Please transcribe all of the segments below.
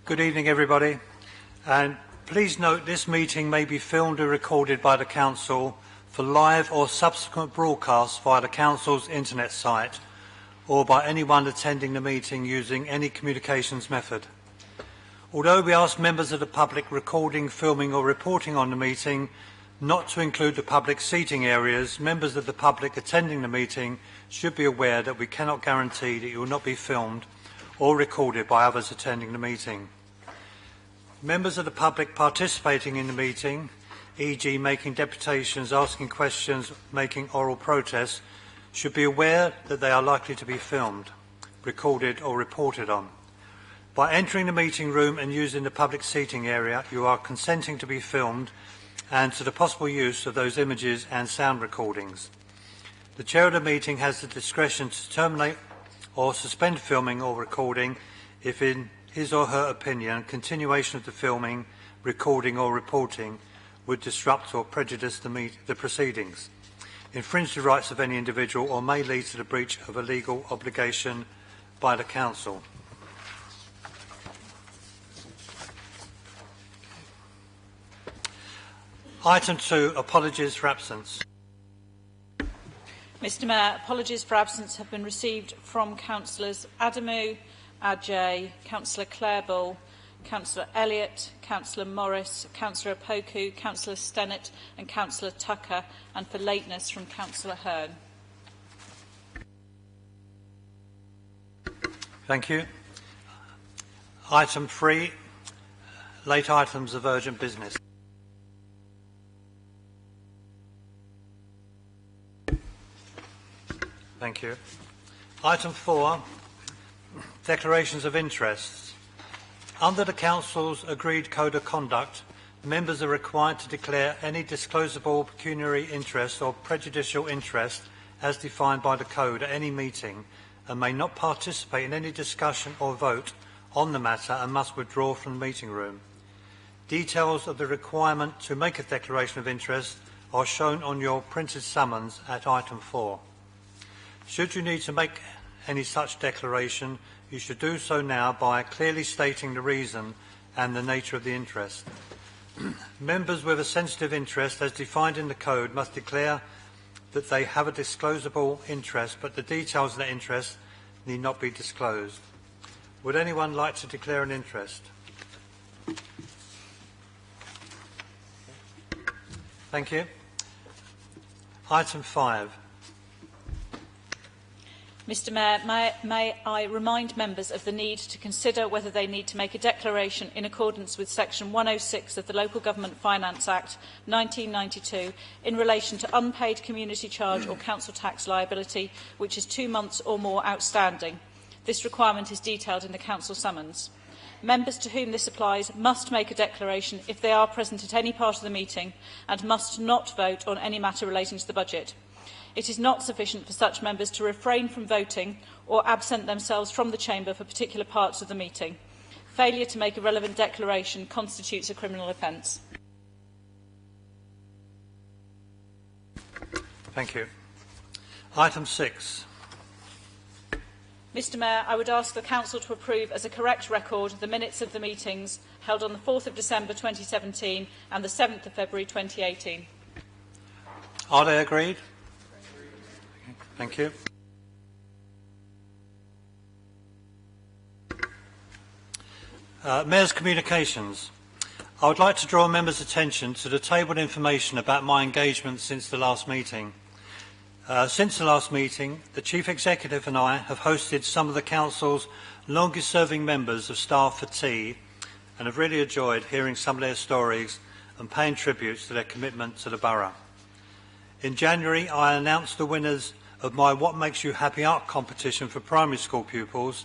Good evening, everybody. And please note this meeting may be filmed or recorded by the Council for live or subsequent broadcast via the Council's internet site or by anyone attending the meeting using any communications method. Although we ask members of the public recording, filming or reporting on the meeting not to include the public seating areas, members of the public attending the meeting should be aware that we cannot guarantee that you will not be filmed or recorded by others attending the meeting. Members of the public participating in the meeting, e.g. making deputations, asking questions, making oral protests, should be aware that they are likely to be filmed, recorded or reported on. By entering the meeting room and using the public seating area, you are consenting to be filmed and to the possible use of those images and sound recordings. The chair of the meeting has the discretion to terminate or suspend filming or recording if, in his or her opinion, continuation of the filming, recording or reporting would disrupt or prejudice the proceedings, infringe the rights of any individual or may lead to the breach of a legal obligation by the Council. Item 2, apologies for absence. Mr Mayor, apologies for absence have been received from Councillors Adamu, Ajay, Councillor Clarebull, Councillor Elliott, Councillor Morris, Councillor Opoku, Councillor Stennett and Councillor Tucker, and for lateness from Councillor Hearn. Thank you. Item 3, late items of urgent business. Thank you. Item 4, declarations of interests. Under the Council's agreed code of conduct, members are required to declare any disclosable pecuniary interest or prejudicial interest as defined by the code at any meeting and may not participate in any discussion or vote on the matter and must withdraw from the meeting room. Details of the requirement to make a declaration of interest are shown on your printed summons at item 4. Should you need to make any such declaration, you should do so now by clearly stating the reason and the nature of the interest. Members with a sensitive interest as defined in the code must declare that they have a disclosable interest, but the details of that interest need not be disclosed. Would anyone like to declare an interest? Thank you. Item 5. Mr Mayor, may I remind members of the need to consider whether they need to make a declaration in accordance with Section 106 of the Local Government Finance Act 1992 in relation to unpaid community charge or council tax liability which is 2 months or more outstanding. This requirement is detailed in the council summons. Members to whom this applies must make a declaration if they are present at any part of the meeting and must not vote on any matter relating to the budget. It is not sufficient for such members to refrain from voting or absent themselves from the chamber for particular parts of the meeting. Failure to make a relevant declaration constitutes a criminal offence. Thank you. Item 6. Mr Mayor, I would ask the Council to approve as a correct record the minutes of the meetings held on the 4th of December 2017 and the 7th of February 2018. Are they agreed? Thank you. Mayor's communications. I would like to draw members' attention to the tabled information about my engagement since the last meeting. Since the last meeting, the Chief Executive and I have hosted some of the Council's longest-serving members of staff for tea and have really enjoyed hearing some of their stories and paying tributes to their commitment to the borough. In January, I announced the winners of my What Makes You Happy art competition for primary school pupils,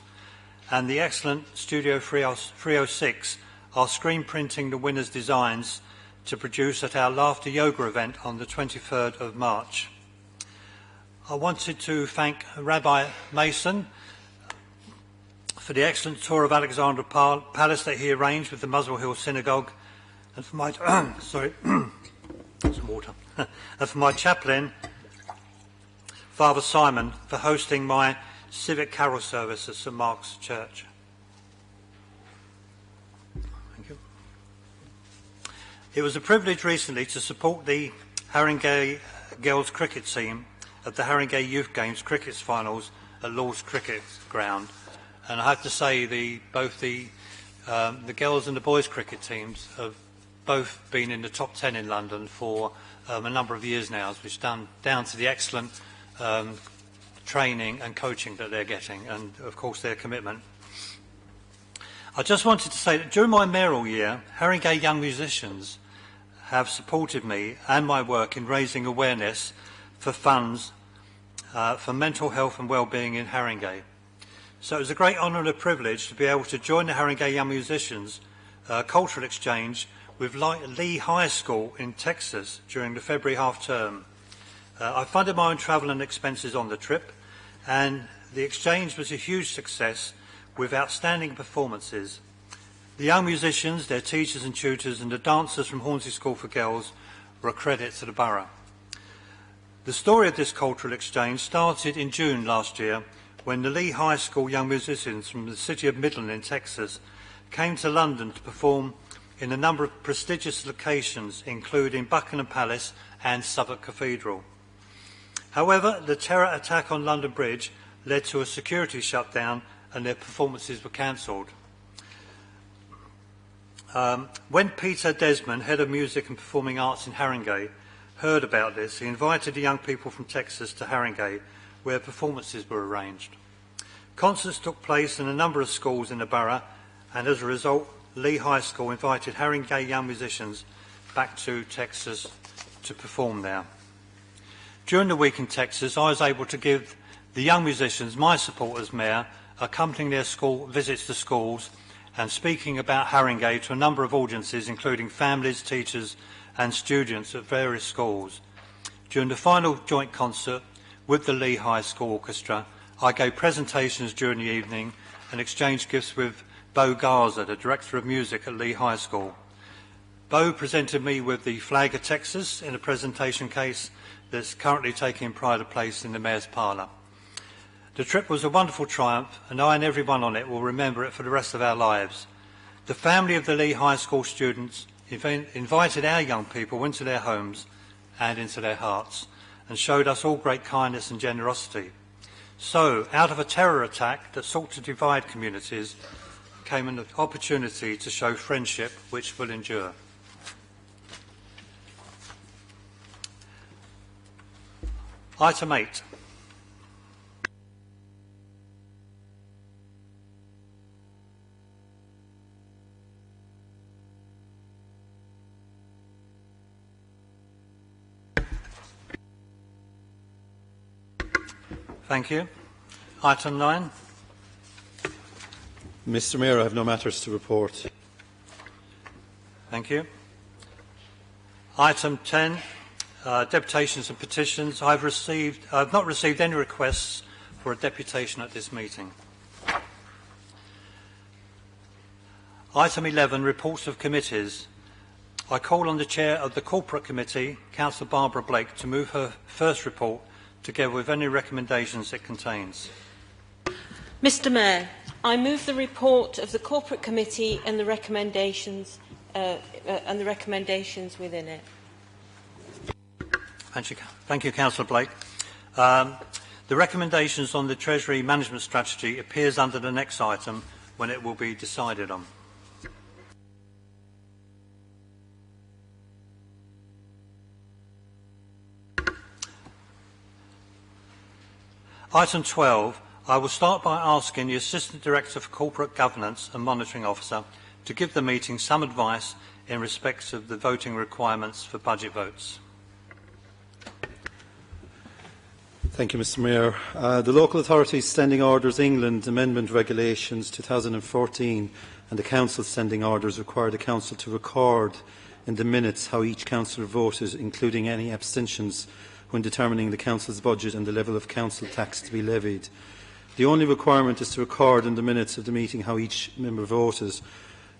and the excellent Studio 306 are screen printing the winners' designs to produce at our Laughter Yoga event on the 23rd of March. I wanted to thank Rabbi Mason for the excellent tour of Alexandra Palace that he arranged with the Muswell Hill Synagogue, and for my some water, and for my chaplain, Father Simon, for hosting my civic carol service at St Mark's Church. It was a privilege recently to support the Haringey girls cricket team at the Haringey Youth Games cricket finals at Lord's Cricket Ground, and I have to say both the girls and the boys cricket teams have both been in the top 10 in London for a number of years now, which is down to the excellent training and coaching that they're getting, and of course their commitment. I just wanted to say that during my mayoral year, Haringey young musicians have supported me and my work in raising awareness for funds for mental health and well-being in Haringey. So it was a great honour and a privilege to be able to join the Haringey Young Musicians cultural exchange with Lee High School in Texas during the February half-term. I funded my own travel and expenses on the trip, and the exchange was a huge success with outstanding performances. The young musicians, their teachers and tutors, and the dancers from Hornsey School for Girls were a credit to the borough. The story of this cultural exchange started in June last year when the Lee High School young musicians from the city of Midland in Texas came to London to perform in a number of prestigious locations, including Buckingham Palace and Southwark Cathedral. However, the terror attack on London Bridge led to a security shutdown and their performances were cancelled. When Peter Desmond, Head of Music and Performing Arts in Haringey, heard about this, he invited the young people from Texas to Haringey, where performances were arranged. Concerts took place in a number of schools in the borough, and as a result, Lee High School invited Haringey young musicians back to Texas to perform there. During the week in Texas, I was able to give the young musicians my support as mayor, accompanying their school visits to schools and speaking about Haringey to a number of audiences, including families, teachers and students at various schools. During the final joint concert with the Lee High School Orchestra, I gave presentations during the evening and exchanged gifts with Bo Garza, the Director of Music at Lee High School. Bo presented me with the Flag of Texas in a presentation case that's currently taking pride of place in the Mayor's Parlour. The trip was a wonderful triumph, and I and everyone on it will remember it for the rest of our lives. The family of the Lee High School students invited our young people into their homes and into their hearts, and showed us all great kindness and generosity. So, out of a terror attack that sought to divide communities, came an opportunity to show friendship which will endure. Item 8. Thank you. Item 9. Mr Mayor, I have no matters to report. Thank you. Item 10. Deputations and petitions. I have not received any requests for a deputation at this meeting. Item 11. Reports of committees. I call on the Chair of the Corporate Committee, Councillor Barbara Blake, to move her first report together with any recommendations it contains. Mr Mayor, I move the report of the Corporate Committee and the recommendations within it. Thank you, Councillor Blake. The recommendations on the Treasury Management Strategy appears under the next item when it will be decided on. Item 12. I will start by asking the Assistant Director for Corporate Governance and Monitoring Officer to give the meeting some advice in respect of the voting requirements for budget votes. Thank you, Mr Mayor. The Local Authorities Standing Orders England Amendment Regulations 2014 and the Council Standing Orders require the Council to record in the minutes how each councillor voted, including any abstentions, when determining the Council's budget and the level of council tax to be levied. The only requirement is to record in the minutes of the meeting how each member voted.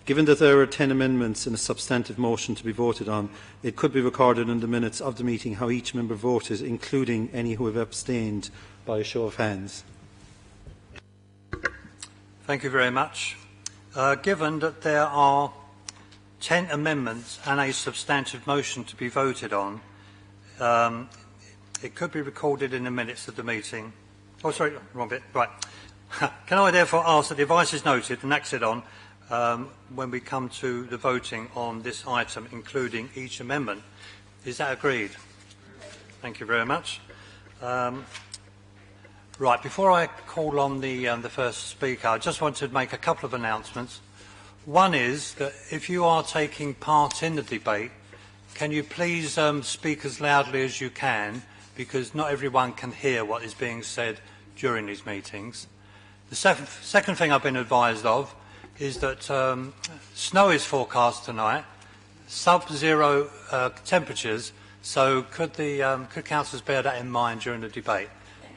Given that there are 10 amendments in a substantive motion to be voted on, it could be recorded in the minutes of the meeting how each member voted, including any who have abstained, by a show of hands. Thank you very much. Given that there are 10 amendments and a substantive motion to be voted on, it could be recorded in the minutes of the meeting. Oh, sorry, wrong bit. Right. Can I therefore ask that the advice is noted and acted on when we come to the voting on this item, including each amendment? Is that agreed? Thank you very much. Right, before I call on the first speaker, I just want to make a couple of announcements. One is that if you are taking part in the debate, can you please speak as loudly as you can, because not everyone can hear what is being said during these meetings. The second thing I've been advised of is that snow is forecast tonight, sub-zero temperatures, so could councillors bear that in mind during the debate?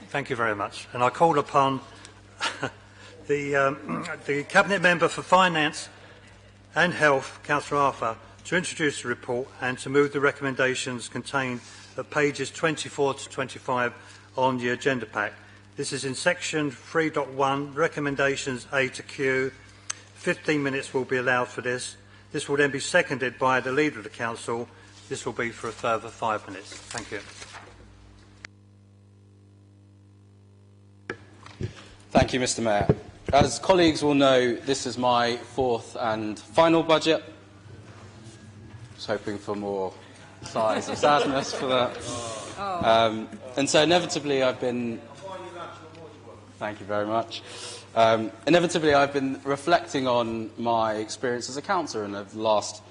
Thank you very much. And I call upon the Cabinet Member for Finance and Health, Councillor Arthur, to introduce the report and to move the recommendations contained at pages 24 to 25 on the agenda pack. This is in section 3.1, recommendations A to Q. 15 minutes will be allowed for this. This will then be seconded by the Leader of the Council. This will be for a further 5 minutes. Thank you. Thank you, Mr. Mayor. As colleagues will know, this is my fourth and final budget. I was hoping for more sighs of sadness for that. And so inevitably I've been... Thank you very much. Inevitably I've been reflecting on my experience as a councillor in the last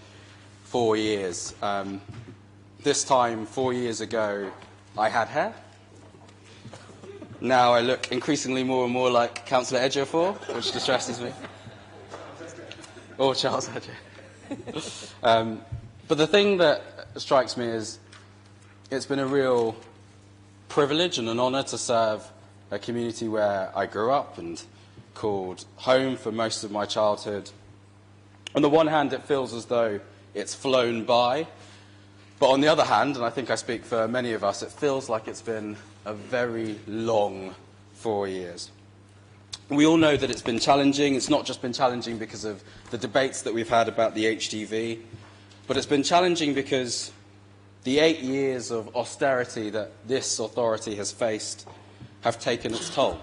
4 years. This time, 4 years ago, I had hair. Now I look increasingly more and more like Councillor Ejiofor, which distresses me. Or Charles Ejiofor. But the thing that strikes me is it's been a real privilege and an honour to serve a community where I grew up and called home for most of my childhood. On the one hand, it feels as though it's flown by. But on the other hand, and I think I speak for many of us, it feels like it's been a very long 4 years. We all know that it's been challenging. It's not just been challenging because of the debates that we've had about the HDV, but it's been challenging because the 8 years of austerity that this authority has faced have taken its toll.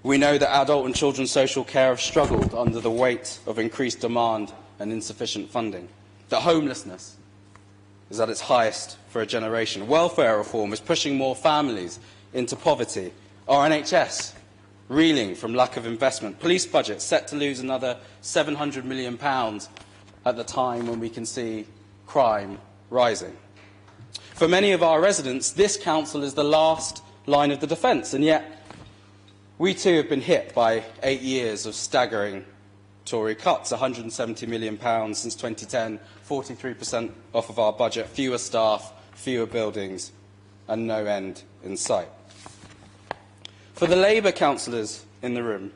We know that adult and children's social care have struggled under the weight of increased demand and insufficient funding, that homelessness is at its highest for a generation. Welfare reform is pushing more families into poverty. Our NHS reeling from lack of investment. Police budget set to lose another £700 million at the time when we can see crime rising. For many of our residents, this council is the last line of the defence, and yet we too have been hit by 8 years of staggering Tory cuts, £170 million since 2010, 43% off of our budget, fewer staff, fewer buildings, and no end in sight. For the Labour councillors in the room,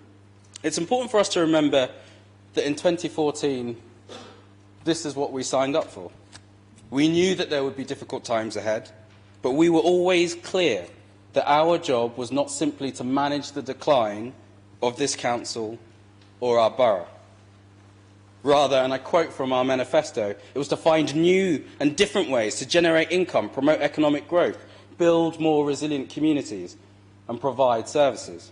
it's important for us to remember that in 2014, this is what we signed up for. We knew that there would be difficult times ahead, but we were always clear that our job was not simply to manage the decline of this council or our borough. Rather, and I quote from our manifesto, it was to find new and different ways to generate income, promote economic growth, build more resilient communities, and provide services.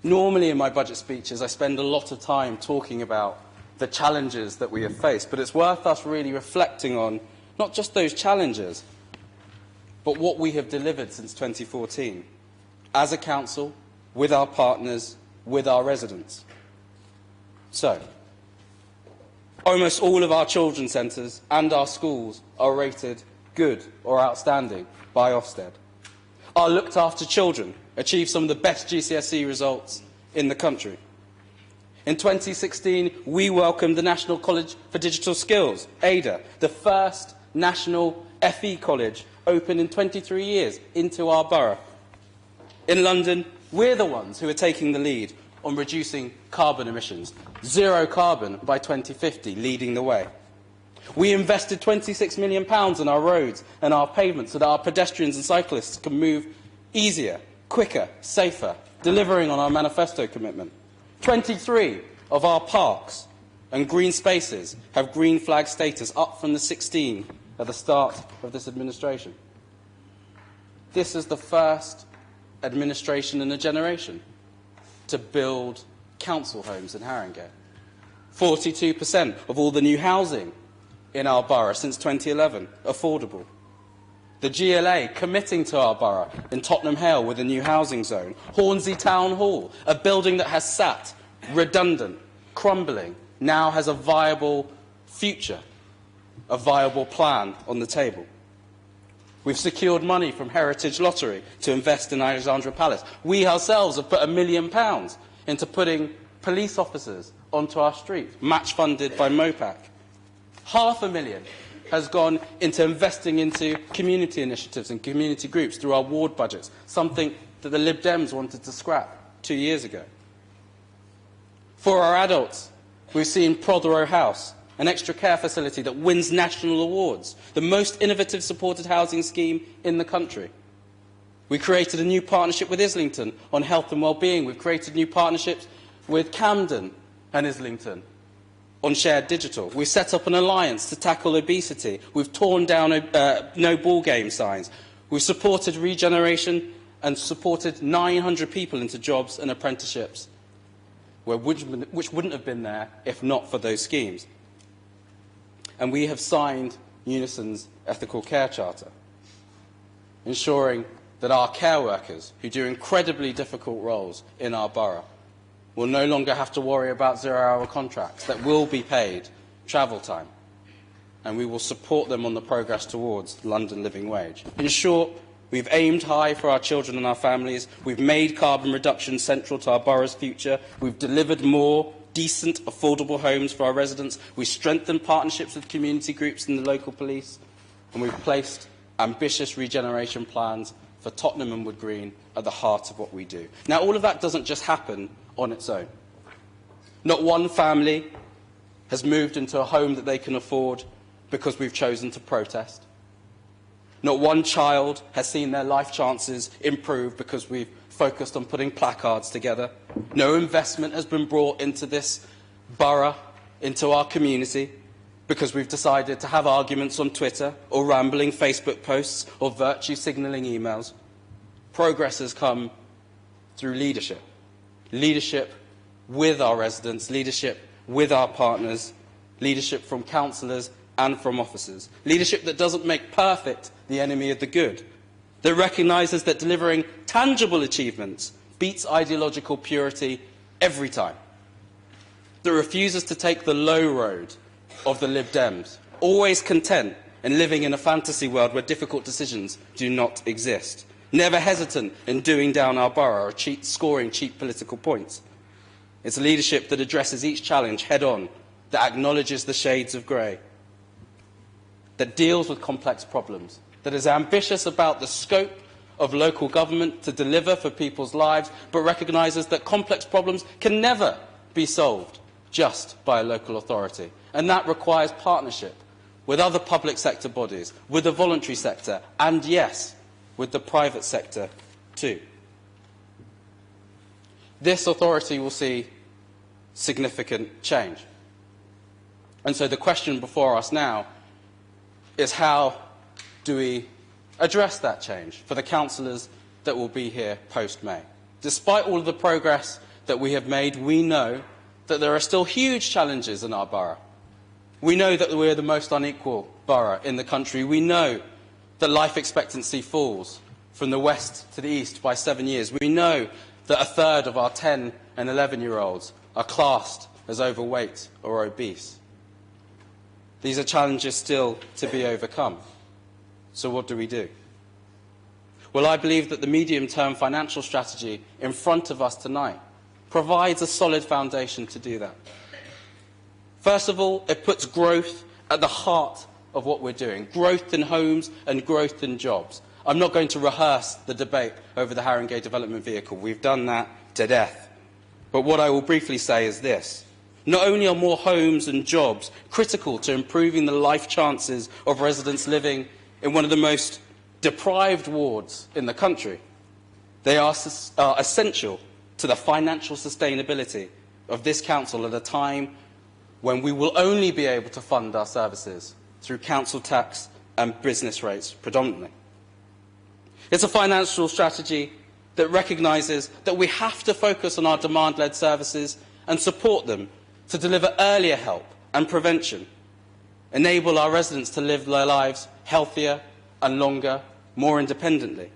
Normally in my budget speeches, I spend a lot of time talking about the challenges that we have faced, but it's worth us really reflecting on not just those challenges, but what we have delivered since 2014, as a council, with our partners, with our residents. So, almost all of our children's centres and our schools are rated good or outstanding by Ofsted. Our looked after children achieved some of the best GCSE results in the country. In 2016, we welcomed the National College for Digital Skills, ADA, the first national FE college opened in 23 years into our borough. In London, we're the ones who are taking the lead on reducing carbon emissions. Zero carbon by 2050, leading the way. We invested £26 million in our roads and our pavements so that our pedestrians and cyclists can move easier, quicker, safer, delivering on our manifesto commitment. 23 of our parks and green spaces have green flag status, up from the 16 at the start of this administration. This is the first administration in a generation to build council homes in Haringey. 42% of all the new housing in our borough since 2011, affordable. The GLA committing to our borough in Tottenham Hale with a new housing zone. Hornsey Town Hall, a building that has sat redundant, crumbling, now has a viable future, a viable plan on the table. We've secured money from Heritage Lottery to invest in Alexandra Palace. We ourselves have put £1 million into putting police officers onto our streets, match funded by MOPAC. £500,000 has gone into investing into community initiatives and community groups through our ward budgets, something that the Lib Dems wanted to scrap 2 years ago. For our adults, we've seen Prothero House, an extra care facility that wins national awards, the most innovative supported housing scheme in the country. We created a new partnership with Islington on health and well-being. We've created new partnerships with Camden and Islington on shared digital. We've set up an alliance to tackle obesity. We've torn down no ball game signs. We've supported regeneration and supported 900 people into jobs and apprenticeships, which wouldn't have been there if not for those schemes. And we have signed Unison's Ethical Care Charter, ensuring that our care workers, who do incredibly difficult roles in our borough, will no longer have to worry about zero-hour contracts, that will be paid travel time, and we will support them on the progress towards London living wage. In short, we've aimed high for our children and our families, we've made carbon reduction central to our borough's future, we've delivered more decent, affordable homes for our residents, we've strengthened partnerships with community groups and the local police, and we've placed ambitious regeneration plans for Tottenham and Wood Green at the heart of what we do. Now, all of that doesn't just happen on its own. Not one family has moved into a home that they can afford because we've chosen to protest. Not one child has seen their life chances improve because we've focused on putting placards together. No investment has been brought into this borough, into our community, because we've decided to have arguments on Twitter or rambling Facebook posts or virtue signalling emails. Progress has come through leadership. Leadership with our residents, leadership with our partners, leadership from councillors and from officers. Leadership that doesn't make perfect the enemy of the good, that recognises that delivering tangible achievements beats ideological purity every time, that refuses to take the low road of the Lib Dems, always content and living in a fantasy world where difficult decisions do not exist, never hesitant in doing down our borough or scoring cheap political points. It's a leadership that addresses each challenge head-on, that acknowledges the shades of grey, that deals with complex problems, that is ambitious about the scope of local government to deliver for people's lives, but recognises that complex problems can never be solved just by a local authority. And that requires partnership with other public sector bodies, with the voluntary sector, and yes, with the private sector too. This authority will see significant change. And so the question before us now is, how do we address that change for the councillors that will be here post-May? Despite all of the progress that we have made, we know that there are still huge challenges in our borough. We know that we're the most unequal borough in the country. We know that life expectancy falls from the west to the east by 7 years. We know that a third of our 10 and 11-year-olds are classed as overweight or obese. These are challenges still to be overcome. So what do we do? Well, I believe that the medium-term financial strategy in front of us tonight provides a solid foundation to do that. First of all, it puts growth at the heart of what we're doing. Growth in homes and growth in jobs. I'm not going to rehearse the debate over the Haringey Development Vehicle. We've done that to death. But what I will briefly say is this. Not only are more homes and jobs critical to improving the life chances of residents living in one of the most deprived wards in the country, they are essential to the financial sustainability of this council at a time when we will only be able to fund our services through council tax and business rates predominantly. It's a financial strategy that recognises that we have to focus on our demand-led services and support them to deliver earlier help and prevention, enable our residents to live their lives healthier and longer, more independently.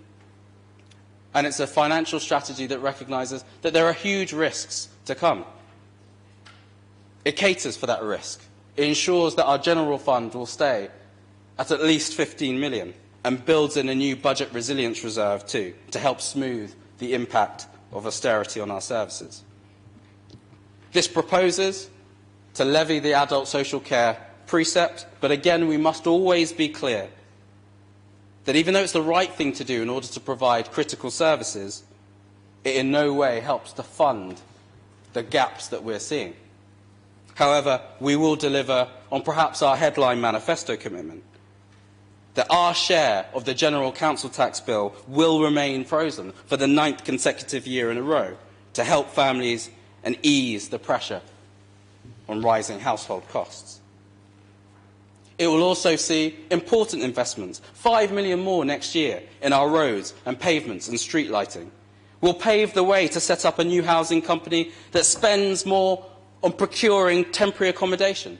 And it's a financial strategy that recognises that there are huge risks to come. It caters for that risk. It ensures that our general fund will stay at least 15 million and builds in a new budget resilience reserve too, to help smooth the impact of austerity on our services. This proposes to levy the adult social care precept, but again we must always be clear that even though it's the right thing to do in order to provide critical services, it in no way helps to fund the gaps that we're seeing. However, we will deliver on perhaps our headline manifesto commitment, that our share of the General Council tax bill will remain frozen for the 9th consecutive year in a row to help families and ease the pressure on rising household costs. It will also see important investments, 5 million more next year in our roads and pavements and street lighting. We'll pave the way to set up a new housing company that spends more on procuring temporary accommodation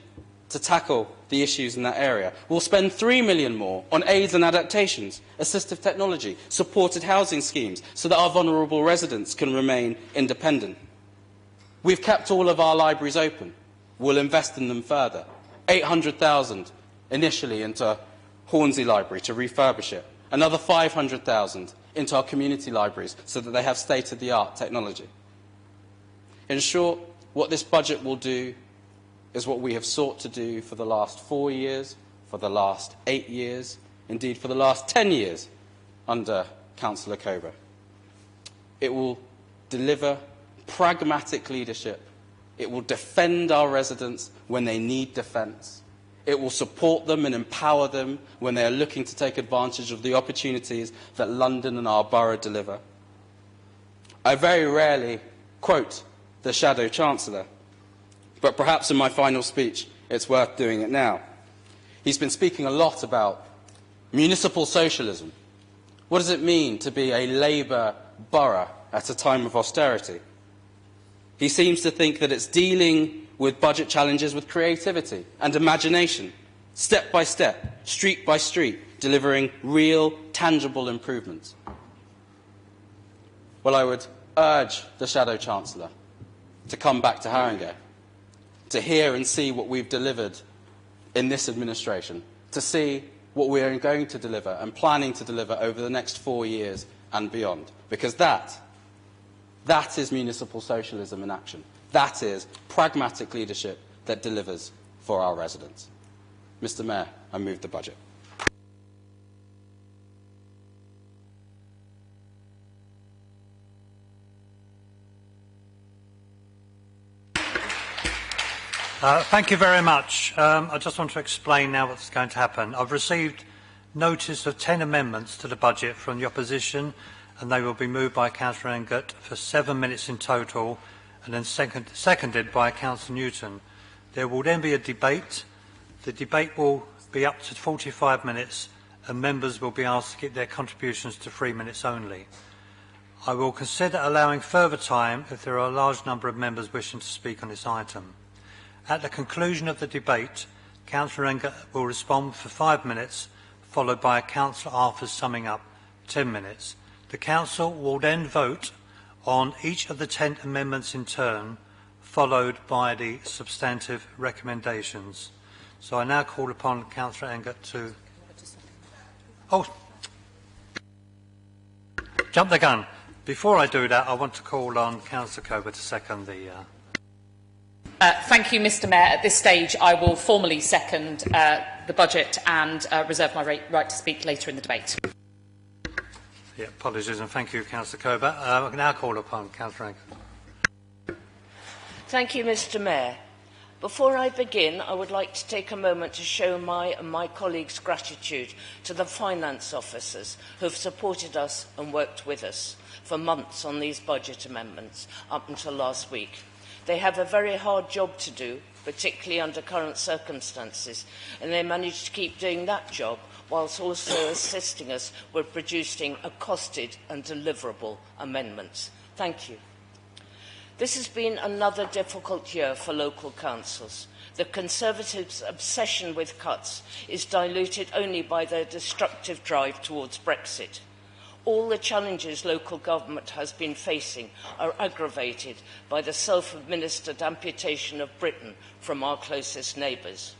to tackle the issues in that area. We'll spend 3 million more on aids and adaptations, assistive technology, supported housing schemes, so that our vulnerable residents can remain independent. We've kept all of our libraries open. We'll invest in them further. 800,000 initially into Hornsey Library to refurbish it. Another 500,000 into our community libraries so that they have state-of-the-art technology. In short, what this budget will do is what we have sought to do for the last 4 years, for the last 8 years, indeed for the last 10 years under Councillor Coburn. It will deliver pragmatic leadership. It will defend our residents when they need defence. It will support them and empower them when they are looking to take advantage of the opportunities that London and our borough deliver. I very rarely quote the Shadow Chancellor, but perhaps in my final speech it's worth doing it now. He's been speaking a lot about municipal socialism. What does it mean to be a Labour borough at a time of austerity? He seems to think that it's dealing with budget challenges with creativity and imagination, step by step, street by street, delivering real, tangible improvements. Well, I would urge the Shadow Chancellor to come back to Haringey, to hear and see what we've delivered in this administration, to see what we are going to deliver and planning to deliver over the next 4 years and beyond. Because that is municipal socialism in action. That is pragmatic leadership that delivers for our residents. Mr. Mayor, I move the budget. Thank you very much. I just want to explain now what's going to happen. I've received notice of 10 amendments to the budget from the opposition, and they will be moved by Councillor Engert for 7 minutes in total, and then seconded by Councillor Newton. There will then be a debate. The debate will be up to 45 minutes, and members will be asked to keep their contributions to 3 minutes only. I will consider allowing further time if there are a large number of members wishing to speak on this item. At the conclusion of the debate, Councillor Engert will respond for 5 minutes, followed by Councillor Arthur's summing up 10 minutes. The Council will then vote on each of the 10 amendments in turn, followed by the substantive recommendations. So I now call upon Councillor Engert to... Oh, jump the gun. Before I do that, I want to call on Councillor Coburn to second the... Thank you, Mr. Mayor. At this stage, I will formally second the budget and reserve my right to speak later in the debate. Yeah, apologies, and thank you, Councillor Coburn. I now call upon Councillor Engert. Thank you, Mr. Mayor. Before I begin, I would like to take a moment to show my and my colleagues' gratitude to the finance officers who have supported us and worked with us for months on these budget amendments up until last week. They have a very hard job to do, particularly under current circumstances, and they managed to keep doing that job whilst also assisting us with producing a costed and deliverable amendments. Thank you. This has been another difficult year for local councils. The Conservatives' obsession with cuts is diluted only by their destructive drive towards Brexit. All the challenges local government has been facing are aggravated by the self-administered amputation of Britain from our closest neighbours.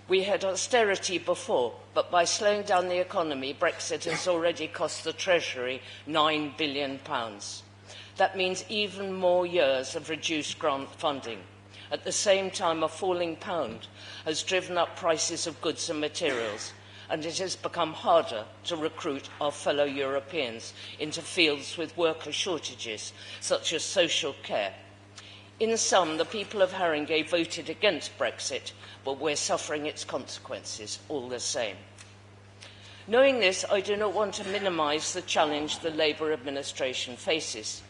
We had austerity before, but by slowing down the economy, Brexit has already cost the Treasury £9 billion. That means even more years of reduced grant funding. At the same time, a falling pound has driven up prices of goods and materials, and it has become harder to recruit our fellow Europeans into fields with worker shortages, such as social care. In sum, the people of Haringey voted against Brexit, but we're suffering its consequences all the same. Knowing this, I do not want to minimise the challenge the Labour administration faces.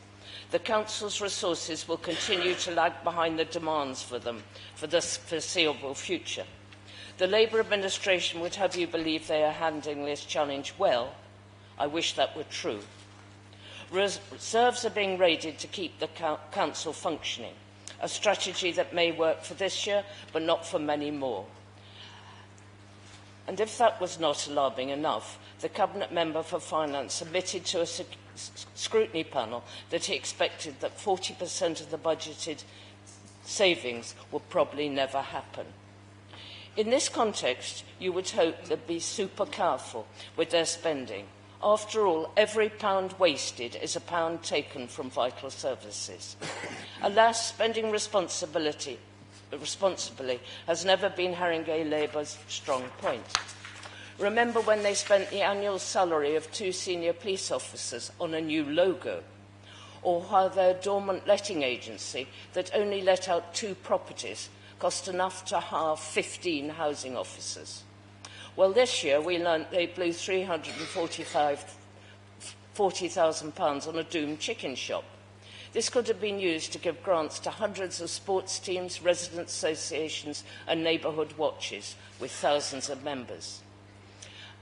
The Council's resources will continue to lag behind the demands for them for the foreseeable future. The Labour administration would have you believe they are handling this challenge well. I wish that were true. Reserves are being raided to keep the Council functioning, a strategy that may work for this year, but not for many more. And if that was not alarming enough, the Cabinet Member for Finance admitted to a scrutiny panel that he expected that 40% of the budgeted savings would probably never happen. In this context, you would hope they'd be super careful with their spending. After all, every pound wasted is a pound taken from vital services. Alas, spending responsibly has never been Haringey Labour's strong point. Remember when they spent the annual salary of 2 senior police officers on a new logo, or how their dormant letting agency that only let out 2 properties cost enough to hire 15 housing officers. Well, this year we learnt they blew £340,000 on a doomed chicken shop. This could have been used to give grants to hundreds of sports teams, resident associations and neighbourhood watches with thousands of members.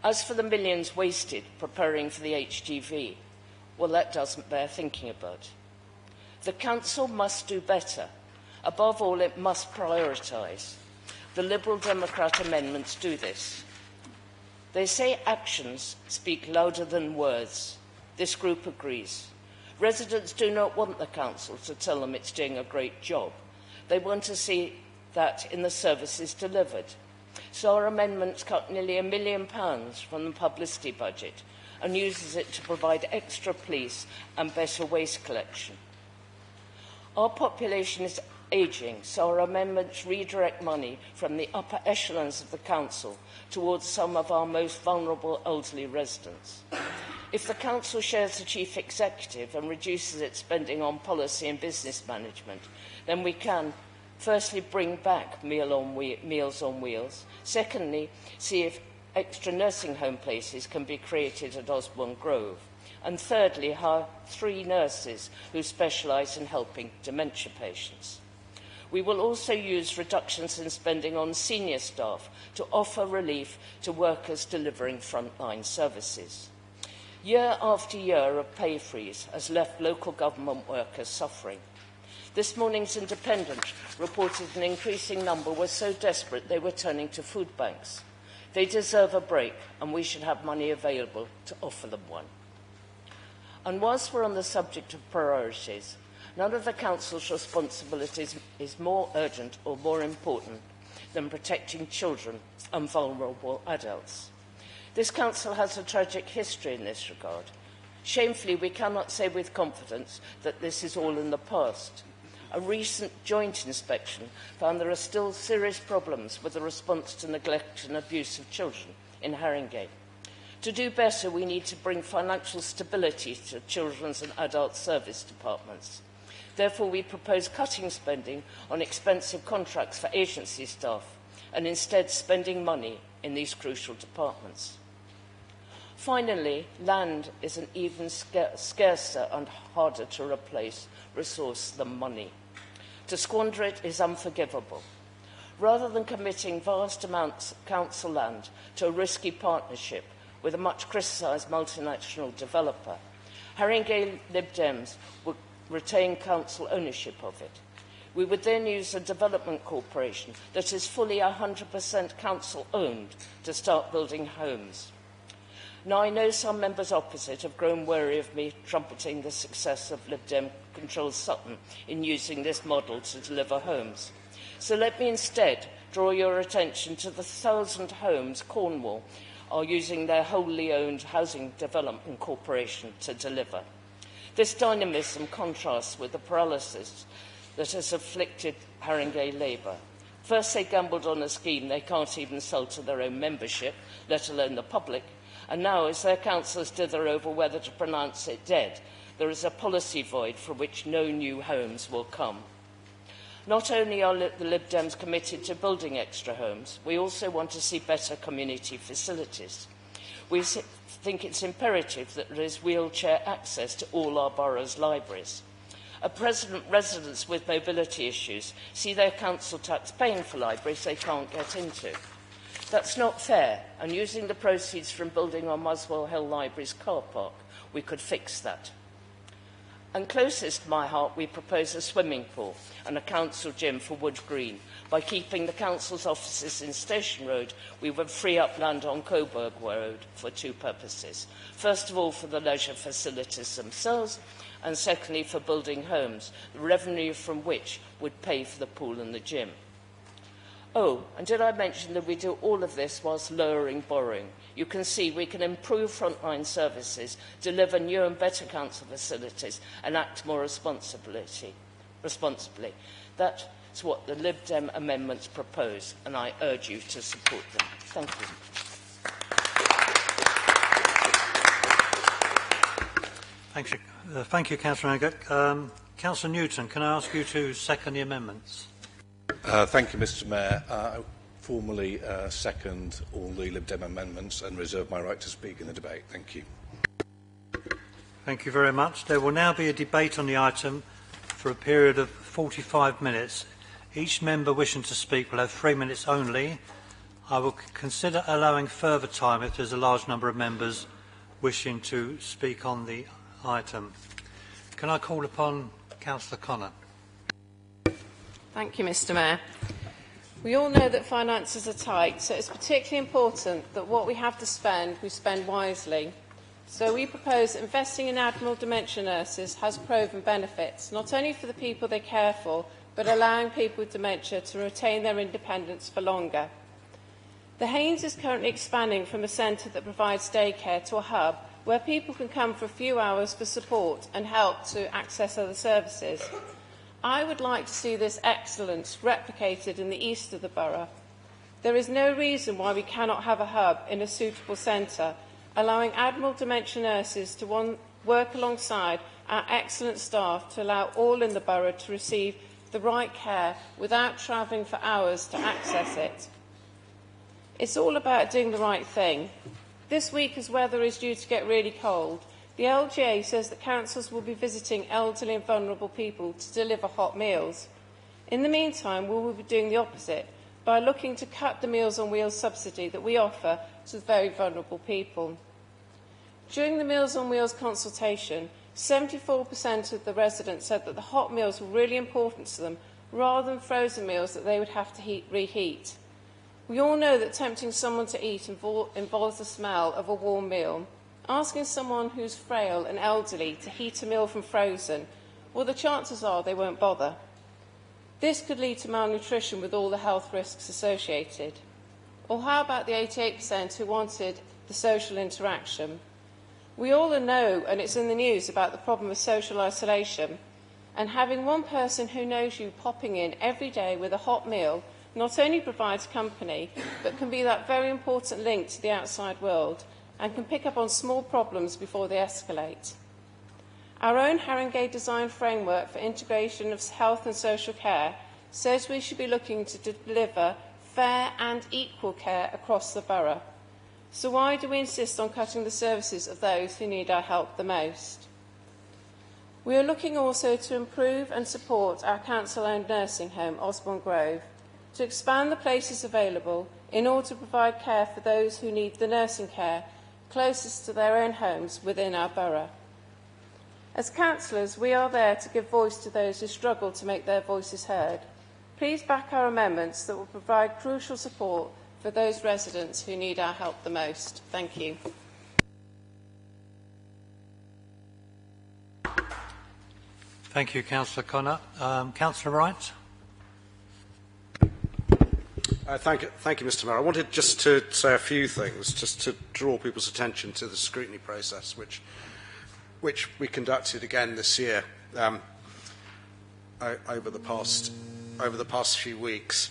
As for the millions wasted preparing for the HGV, well, that doesn't bear thinking about. The Council must do better. Above all, it must prioritise. The Liberal Democrat amendments do this. They say actions speak louder than words. This group agrees. Residents do not want the Council to tell them it's doing a great job. They want to see that in the services delivered. So our amendments cut nearly £1 million from the publicity budget and uses it to provide extra police and better waste collection. Our population is ageing, so our amendments redirect money from the upper echelons of the Council towards some of our most vulnerable elderly residents. If the Council shares the Chief Executive and reduces its spending on policy and business management, then we can firstly bring back Meals on Wheels, secondly see if extra nursing home places can be created at Osborne Grove, and thirdly hire 3 nurses who specialise in helping dementia patients. We will also use reductions in spending on senior staff to offer relief to workers delivering frontline services. Year after year of pay freeze has left local government workers suffering. This morning's Independent reported an increasing number were so desperate they were turning to food banks. They deserve a break, and we should have money available to offer them one. And whilst we're on the subject of priorities, none of the Council's responsibilities is more urgent or more important than protecting children and vulnerable adults. This Council has a tragic history in this regard. Shamefully, we cannot say with confidence that this is all in the past. A recent joint inspection found there are still serious problems with the response to neglect and abuse of children in Haringey. To do better, we need to bring financial stability to children's and adult service departments. Therefore, we propose cutting spending on expensive contracts for agency staff and instead spending money in these crucial departments. Finally, land is an even scarcer and harder to replace resource than money. To squander it is unforgivable. Rather than committing vast amounts of council land to a risky partnership with a much criticised multinational developer, Haringey Lib Dems would retain council ownership of it. We would then use a development corporation that is fully 100% council-owned to start building homes. Now, I know some members opposite have grown wary of me trumpeting the success of Lib Dem-controlled Sutton in using this model to deliver homes. So let me instead draw your attention to the 1,000 homes Cornwall are using their wholly owned housing development corporation to deliver. This dynamism contrasts with the paralysis that has afflicted Haringey Labour. First, they gambled on a scheme they can't even sell to their own membership, let alone the public, and now, as their councillors dither over whether to pronounce it dead, there is a policy void from which no new homes will come. Not only are the Lib Dems committed to building extra homes, we also want to see better community facilities. We think it's imperative that there is wheelchair access to all our borough's libraries. At present, residents with mobility issues see their council tax paying for libraries they can't get into. That's not fair, and using the proceeds from building on Muswell Hill Library's car park, we could fix that. And closest to my heart, we propose a swimming pool and a council gym for Wood Green. By keeping the council's offices in Station Road, we would free up land on Coburg Road for two purposes. First of all, for the leisure facilities themselves, and secondly, for building homes, the revenue from which would pay for the pool and the gym. Oh, and did I mention that we do all of this whilst lowering borrowing? You can see we can improve frontline services, deliver new and better council facilities, and act more responsibly. That's what the Lib Dem amendments propose, and I urge you to support them. Thank you. Thank you, Councillor Haringey. Councillor Newton, can I ask you to second the amendments? Thank you, Mr Mayor. I formally second all the Lib Dem amendments and reserve my right to speak in the debate. Thank you. Thank you very much. There will now be a debate on the item for a period of 45 minutes. Each member wishing to speak will have 3 minutes only. I will consider allowing further time if there's a large number of members wishing to speak on the item. Can I call upon Councillor Connor? Thank you, Mr Mayor. We all know that finances are tight, so it's particularly important that what we have to spend, we spend wisely. So we propose that investing in Admiral dementia nurses has proven benefits, not only for the people they care for, but allowing people with dementia to retain their independence for longer. The Haynes is currently expanding from a centre that provides daycare to a hub where people can come for a few hours for support and help to access other services. I would like to see this excellence replicated in the east of the borough. There is no reason why we cannot have a hub in a suitable centre, allowing Admiral dementia nurses to work alongside our excellent staff to allow all in the borough to receive the right care without travelling for hours to access it. It's all about doing the right thing. This week, as weather is due to get really cold, the LGA says that councils will be visiting elderly and vulnerable people to deliver hot meals. In the meantime, we will be doing the opposite by looking to cut the Meals on Wheels subsidy that we offer to very vulnerable people. During the Meals on Wheels consultation, 74% of the residents said that the hot meals were really important to them rather than frozen meals that they would have to reheat. We all know that tempting someone to eat involves the smell of a warm meal. Asking someone who's frail and elderly to heat a meal from frozen, well, the chances are they won't bother. This could lead to malnutrition with all the health risks associated. Or how about the 88% who wanted the social interaction? We all know, and it's in the news, about the problem of social isolation, and having one person who knows you popping in every day with a hot meal not only provides company, but can be that very important link to the outside world, and can pick up on small problems before they escalate. Our own Haringey design framework for integration of health and social care says we should be looking to deliver fair and equal care across the borough. So why do we insist on cutting the services of those who need our help the most? We are looking also to improve and support our council-owned nursing home, Osborne Grove, to expand the places available in order to provide care for those who need the nursing care closest to their own homes within our borough. As councillors, we are there to give voice to those who struggle to make their voices heard. Please back our amendments that will provide crucial support for those residents who need our help the most. Thank you. Thank you, Councillor Connor. Councillor Wright. Thank you, Mr. Mayor. I wanted just to say a few things, just to draw people's attention to the scrutiny process, which we conducted again this year over the past few weeks.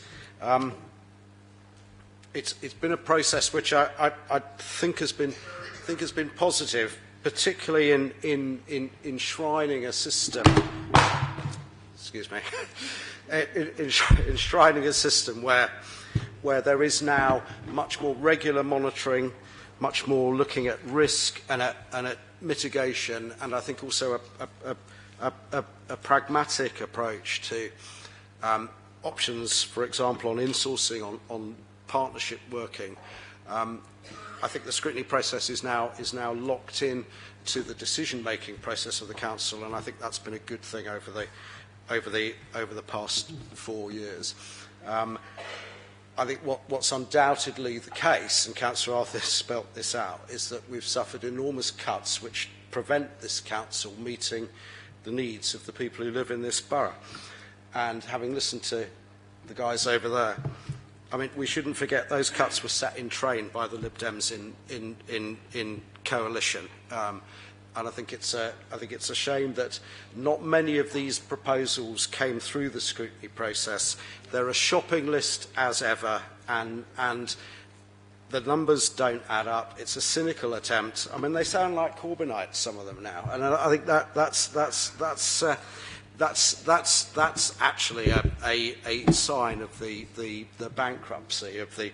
It's been a process which I think has been positive, particularly in enshrining a system. Excuse me. Enshrining a system where there is now much more regular monitoring, much more looking at risk and at mitigation, and I think also a pragmatic approach to options, for example, on insourcing, on partnership working. I think the scrutiny process is now locked in to the decision-making process of the council, and I think that's been a good thing over the past 4 years. I think what's undoubtedly the case, and Councillor Arthur spelt this out, is that we've suffered enormous cuts which prevent this council meeting the needs of the people who live in this borough. And having listened to the guys over there, I mean, we shouldn't forget those cuts were set in train by the Lib Dems in coalition. And I think it's a shame that not many of these proposals came through the scrutiny process. They're a shopping list as ever, and the numbers don't add up. It's a cynical attempt. I mean, they sound like Corbynites, some of them now, and I think that's actually a sign of the bankruptcy of the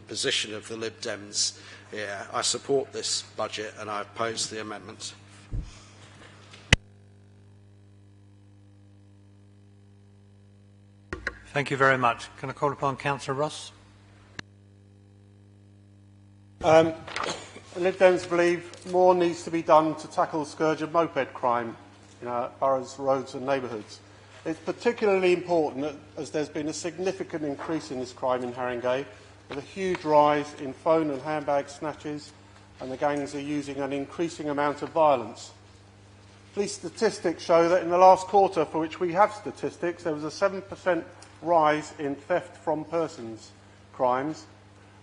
position of the Lib Dems. Yeah, I support this budget and I oppose the amendments. Thank you very much. Can I call upon Councillor Ross? The Lib Dems believe more needs to be done to tackle the scourge of moped crime in our boroughs, roads and neighbourhoods. It's particularly important as there's been a significant increase in this crime in Haringey, with a huge rise in phone and handbag snatches, and the gangs are using an increasing amount of violence. Police statistics show that in the last quarter, for which we have statistics, there was a 7% rise in theft from persons crimes,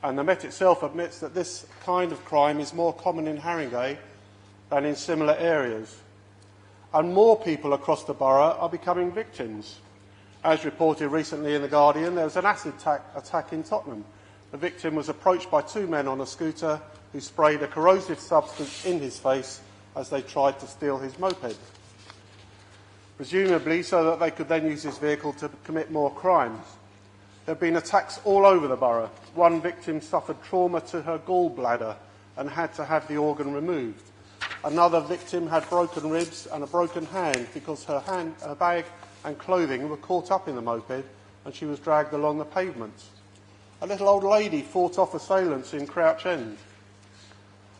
and the Met itself admits that this kind of crime is more common in Haringey than in similar areas. And more people across the borough are becoming victims. As reported recently in The Guardian, there was an acid attack in Tottenham. The victim was approached by two men on a scooter who sprayed a corrosive substance in his face as they tried to steal his moped, presumably so that they could then use his vehicle to commit more crimes. There have been attacks all over the borough. One victim suffered trauma to her gallbladder and had to have the organ removed. Another victim had broken ribs and a broken hand because her bag and clothing were caught up in the moped and she was dragged along the pavement. A little old lady fought off assailants in Crouch End.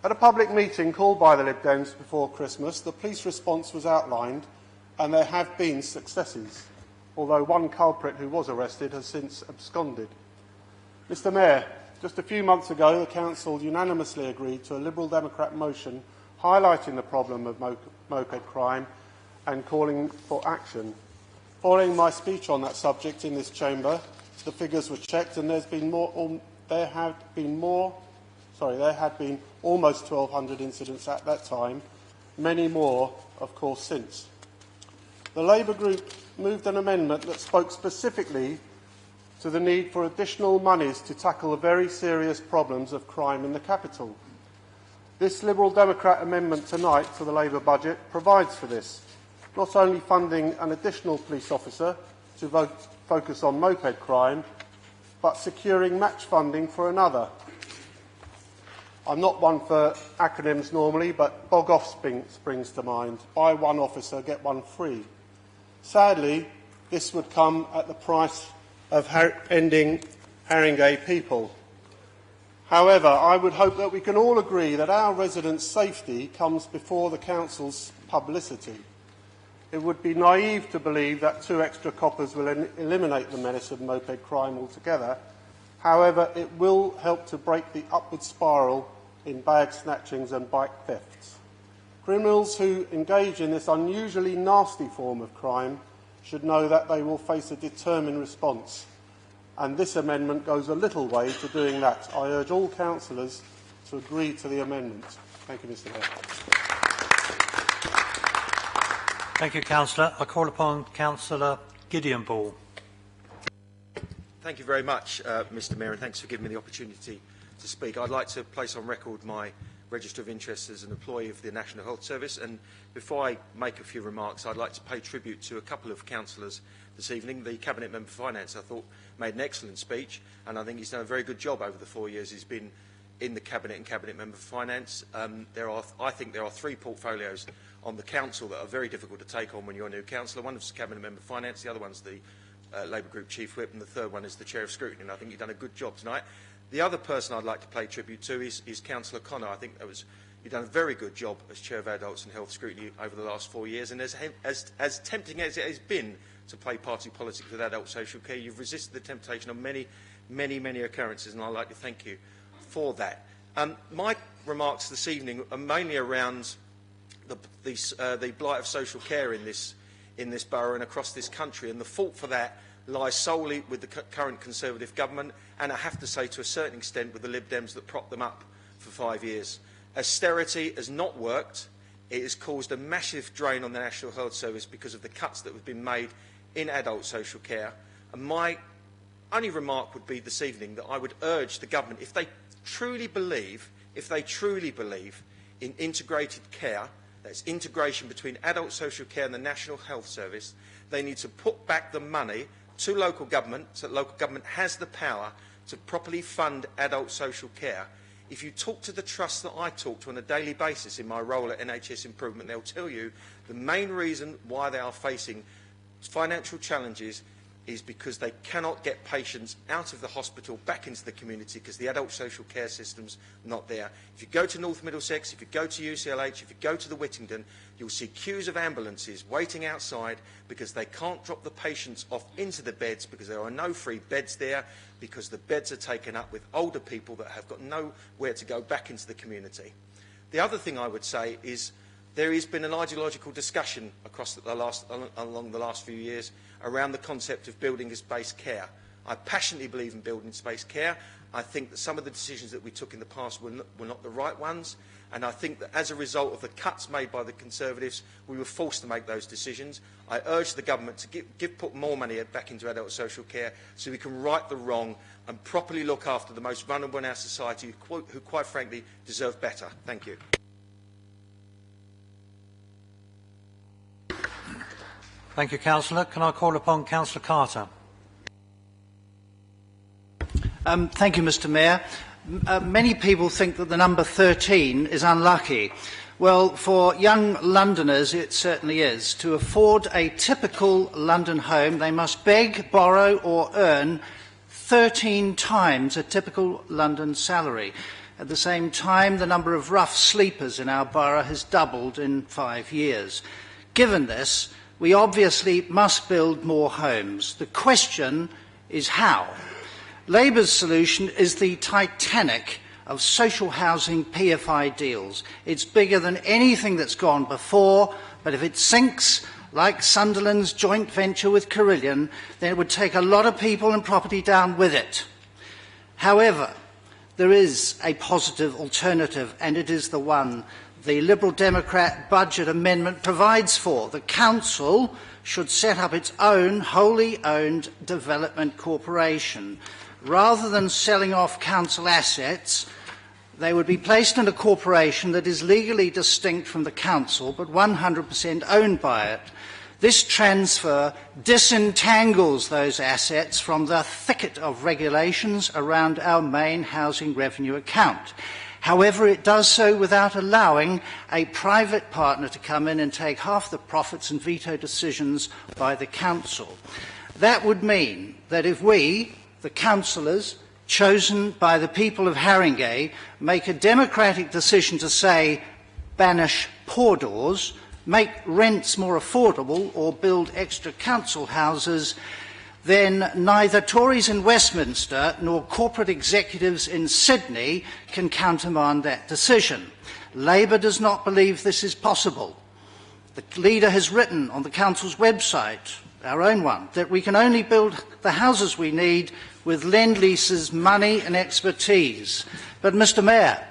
At a public meeting called by the Lib Dems before Christmas, the police response was outlined and there have been successes, although one culprit who was arrested has since absconded. Mr Mayor, just a few months ago, the Council unanimously agreed to a Liberal Democrat motion highlighting the problem of moped crime and calling for action. Following my speech on that subject in this chamber, the figures were checked and there had been almost 1,200 incidents at that time, many more, of course, since. The Labour group moved an amendment that spoke specifically to the need for additional monies to tackle the very serious problems of crime in the capital. This Liberal Democrat amendment tonight to the Labour budget provides for this, not only funding an additional police officer to focus on moped crime, but securing match funding for another. I'm not one for acronyms normally, but bog off springs to mind. Buy one officer, get one free. Sadly, this would come at the price of ending Haringey people. However, I would hope that we can all agree that our residents' safety comes before the council's publicity. It would be naive to believe that 2 extra coppers will eliminate the menace of moped crime altogether. However, it will help to break the upward spiral in bag snatchings and bike thefts. Criminals who engage in this unusually nasty form of crime should know that they will face a determined response. And this amendment goes a little way to doing that. I urge all councillors to agree to the amendment. Thank you, Mr. Mayor. Thank you, Councillor. I call upon Councillor Gideon Ball. Thank you very much, Mr. Mayor, and thanks for giving me the opportunity to speak. I'd like to place on record my register of interest as an employee of the National Health Service, and before I make a few remarks, I'd like to pay tribute to a couple of councillors this evening. The Cabinet Member for Finance, I thought, made an excellent speech, and I think he's done a very good job over the 4 years he's been in the Cabinet and Cabinet Member for Finance. I think there are 3 portfolios on the Council that are very difficult to take on when you're a new councillor. One is the Cabinet Member for Finance, the other one's the Labour Group Chief Whip, and the third one is the Chair of Scrutiny, and I think you've done a good job tonight. The other person I'd like to pay tribute to is Councillor Connor. I think you've done a very good job as Chair of Adults and Health Scrutiny over the last 4 years, and as tempting as it has been to play party politics with adult social care, you've resisted the temptation of many occurrences, and I'd like to thank you for that. My remarks this evening are mainly around the blight of social care in this borough and across this country, and the fault for that lies solely with the current Conservative government, and I have to say to a certain extent with the Lib Dems that propped them up for 5 years. Austerity has not worked. It has caused a massive drain on the National Health Service because of the cuts that have been made in adult social care. And my only remark would be this evening that I would urge the government, if they truly believe in integrated care, that's integration between adult social care and the National Health Service, they need to put back the money to local government so that local government has the power to properly fund adult social care. If you talk to the trusts that I talk to on a daily basis in my role at NHS Improvement, they'll tell you the main reason why they are facing financial challenges is because they cannot get patients out of the hospital back into the community because the adult social care system's not there. If you go to North Middlesex, if you go to UCLH, if you go to the Whittington, you'll see queues of ambulances waiting outside because they can't drop the patients off into the beds because there are no free beds there, because the beds are taken up with older people that have got nowhere to go back into the community. The other thing I would say is there has been an ideological discussion along the last few years around the concept of buildings-based care. I passionately believe in buildings-based care. I think that some of the decisions that we took in the past were not the right ones, and I think that as a result of the cuts made by the Conservatives, we were forced to make those decisions. I urge the government to put more money back into adult social care so we can right the wrong and properly look after the most vulnerable in our society who quite frankly deserve better. Thank you. Thank you, Councillor. Can I call upon Councillor Carter? Thank you, Mr. Mayor. Many people think that the number 13 is unlucky. Well, for young Londoners, it certainly is. To afford a typical London home, they must beg, borrow or earn 13 times a typical London salary. At the same time, the number of rough sleepers in our borough has doubled in 5 years. Given this, we obviously must build more homes. The question is how. Labour's solution is the Titanic of social housing PFI deals. It's bigger than anything that's gone before, but if it sinks, like Sunderland's joint venture with Carillion, then it would take a lot of people and property down with it. However, there is a positive alternative, and it is the one the Liberal Democrat budget amendment provides for. The Council should set up its own wholly owned development corporation. Rather than selling off council assets, they would be placed in a corporation that is legally distinct from the council but 100% owned by it. This transfer disentangles those assets from the thicket of regulations around our main housing revenue account. However, it does so without allowing a private partner to come in and take half the profits and veto decisions by the council. That would mean that if we, the councillors, chosen by the people of Haringey, make a democratic decision to say, banish poor doors, make rents more affordable or build extra council houses, then neither Tories in Westminster nor corporate executives in Sydney can countermand that decision. Labour does not believe this is possible. The leader has written on the council's website, our own one, that we can only build the houses we need with Lend-Lease's money and expertise. But, Mr Mayor,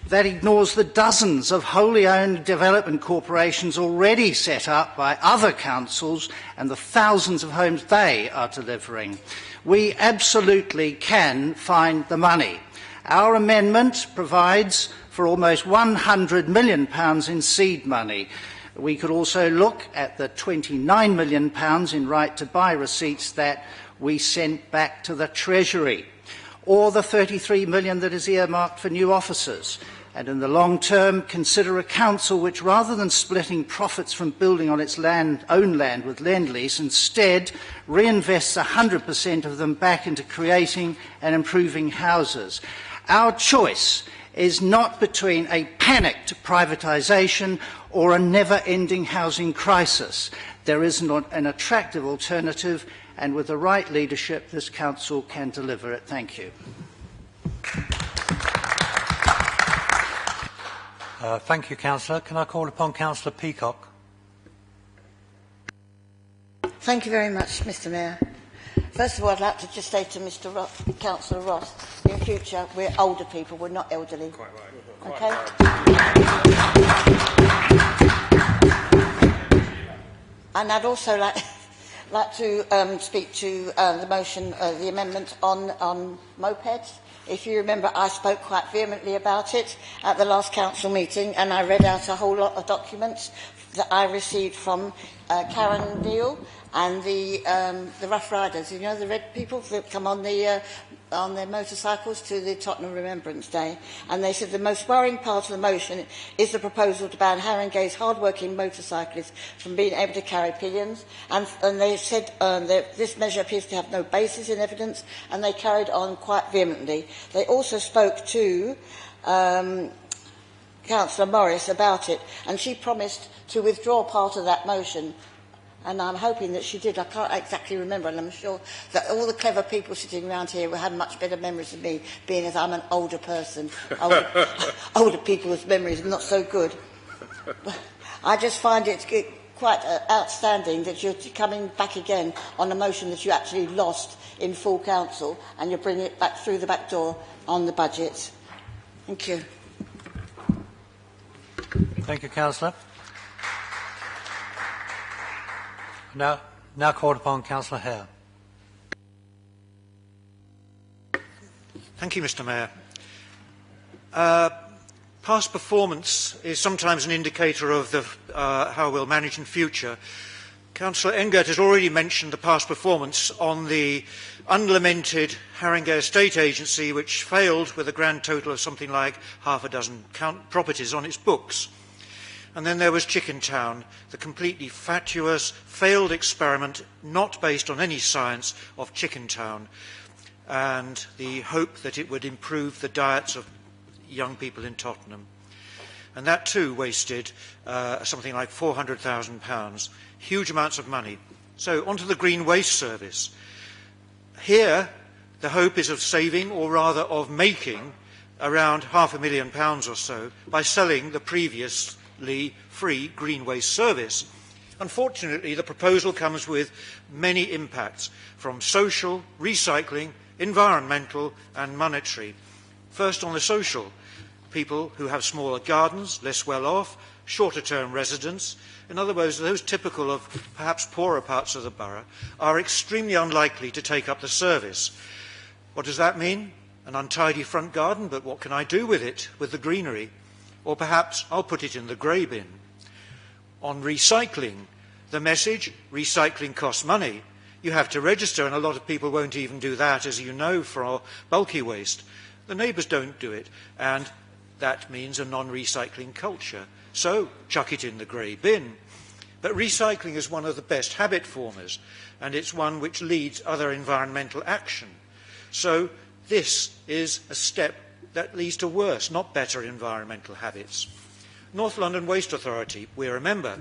that ignores the dozens of wholly owned development corporations already set up by other councils and the thousands of homes they are delivering. We absolutely can find the money. Our amendment provides for almost £100 million in seed money. We could also look at the £29 million in right-to-buy receipts that we sent back to the Treasury, or the £33 million that is earmarked for new offices. And in the long term, consider a council which, rather than splitting profits from building on its own land with Lend-Lease, instead reinvests 100% of them back into creating and improving houses. Our choice is not between a panicked privatisation or a never-ending housing crisis. There is an attractive alternative, and with the right leadership, this council can deliver it. Thank you. Thank you, Councillor. Can I call upon Councillor Peacock? Thank you very much, Mr Mayor. First of all, I'd like to just say to Councillor Ross, in future, we're older people, we're not elderly. Quite right. Okay? And I'd also like to speak to the motion, the amendment on mopeds. If you remember, I spoke quite vehemently about it at the last council meeting, and I read out a whole lot of documents that I received from Karen Neal and the Rough Riders, you know, the red people that come on their motorcycles to the Tottenham Remembrance Day. And they said the most worrying part of the motion is the proposal to ban Haringey's hard-working motorcyclists from being able to carry pillions. And they said that this measure appears to have no basis in evidence, and they carried on quite vehemently. They also spoke to Councillor Morris about it, and she promised to withdraw part of that motion. And I'm hoping that she did. I can't exactly remember, and I'm sure that all the clever people sitting around here will have much better memories than me, being as I'm an older person. Older people's memories are not so good. I just find it quite outstanding that you're coming back again on a motion that you actually lost in full council, and you're bringing it back through the back door on the budget. Thank you. Thank you, Councillor. Now called upon Councillor Hare. Thank you, Mr Mayor. Past performance is sometimes an indicator of how we'll manage in future. Councillor Engert has already mentioned the past performance on the unlamented Haringey Estate Agency, which failed with a grand total of something like half a dozen properties on its books. And then there was Chicken Town, the completely fatuous, failed experiment, not based on any science, of Chicken Town, and the hope that it would improve the diets of young people in Tottenham. And that too wasted something like £400,000, huge amounts of money. So onto the Green Waste Service. Here, the hope is of saving, or rather of making, around £500,000 or so by selling the previously free Green Waste Service. Unfortunately, the proposal comes with many impacts, from social, recycling, environmental and monetary. First, on the social, people who have smaller gardens, less well off, shorter term residents, in other words, those typical of perhaps poorer parts of the borough, are extremely unlikely to take up the service. What does that mean? An untidy front garden, but what can I do with it, with the greenery? Or perhaps I'll put it in the grey bin. On recycling, the message, recycling costs money. You have to register, and a lot of people won't even do that, as you know, for our bulky waste. The neighbours don't do it, and that means a non-recycling culture. So chuck it in the grey bin. But recycling is one of the best habit formers, and it's one which leads other environmental action. So this is a step that leads to worse, not better environmental habits. North London Waste Authority, we remember.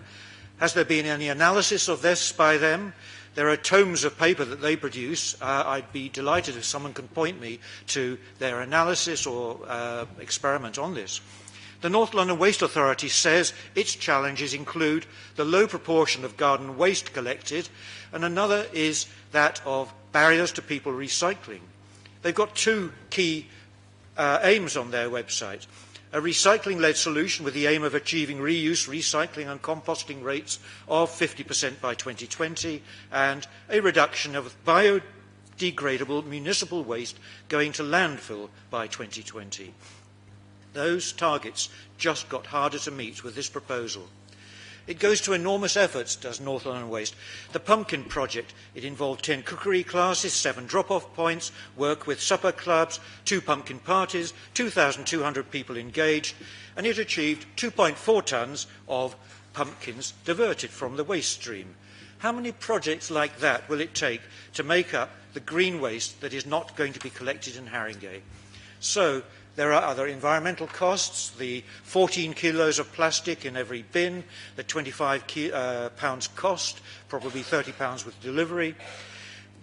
Has there been any analysis of this by them? There are tomes of paper that they produce. I'd be delighted if someone can point me to their analysis or experiment on this. The North London Waste Authority says its challenges include the low proportion of garden waste collected, and another is that of barriers to people recycling. They've got two key aims on their website. A recycling-led solution with the aim of achieving reuse, recycling and composting rates of 50% by 2020, and a reduction of biodegradable municipal waste going to landfill by 2020. Those targets just got harder to meet with this proposal. It goes to enormous efforts, does North London Waste. The Pumpkin Project, it involved 10 cookery classes, 7 drop-off points, work with supper clubs, 2 pumpkin parties, 2,200 people engaged, and it achieved 2.4 tonnes of pumpkins diverted from the waste stream. How many projects like that will it take to make up the green waste that is not going to be collected in Haringey? So, there are other environmental costs, the 14 kilos of plastic in every bin, the £25 cost, probably £30 with delivery,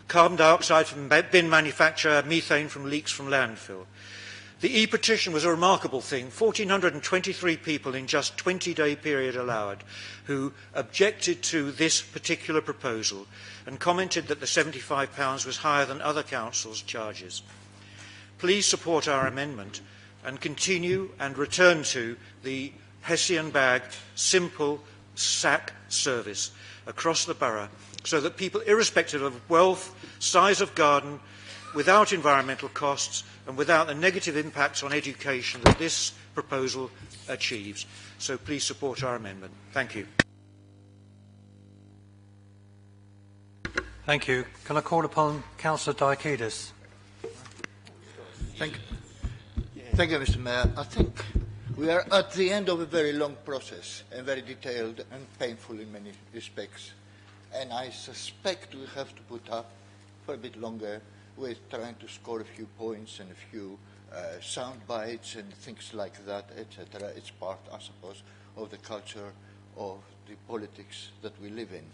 carbon dioxide from bin manufacture, methane from leaks from landfill. The e-petition was a remarkable thing. 1,423 people in just 20-day period allowed who objected to this particular proposal and commented that the £75 was higher than other councils' charges. Please support our amendment and continue and return to the Hessian bag simple sack service across the borough so that people, irrespective of wealth, size of garden, without environmental costs and without the negative impacts on education that this proposal achieves. So please support our amendment. Thank you. Thank you. Can I call upon Councillor Diakidis? Thank you, Mr. Mayor. I think we are at the end of a very long process and very detailed and painful in many respects. And I suspect we have to put up for a bit longer with trying to score a few points and a few sound bites and things like that, etc. It's part, I suppose, of the culture of the politics that we live in.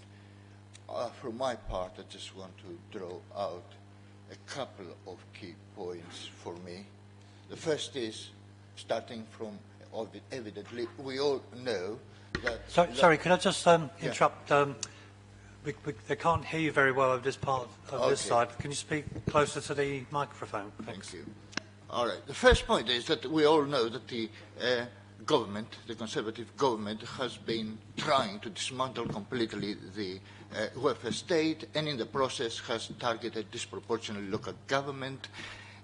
For my part, I just want to draw out a couple of key points for me. The first is, starting from, evidently, we all know that... Sorry, can I just interrupt? They can't hear you very well over this part of this side. Can you speak closer to the microphone? Thanks. Thank you. All right. The first point is that we all know that the government, the Conservative government, has been trying to dismantle completely the welfare state, and in the process has targeted disproportionately local government,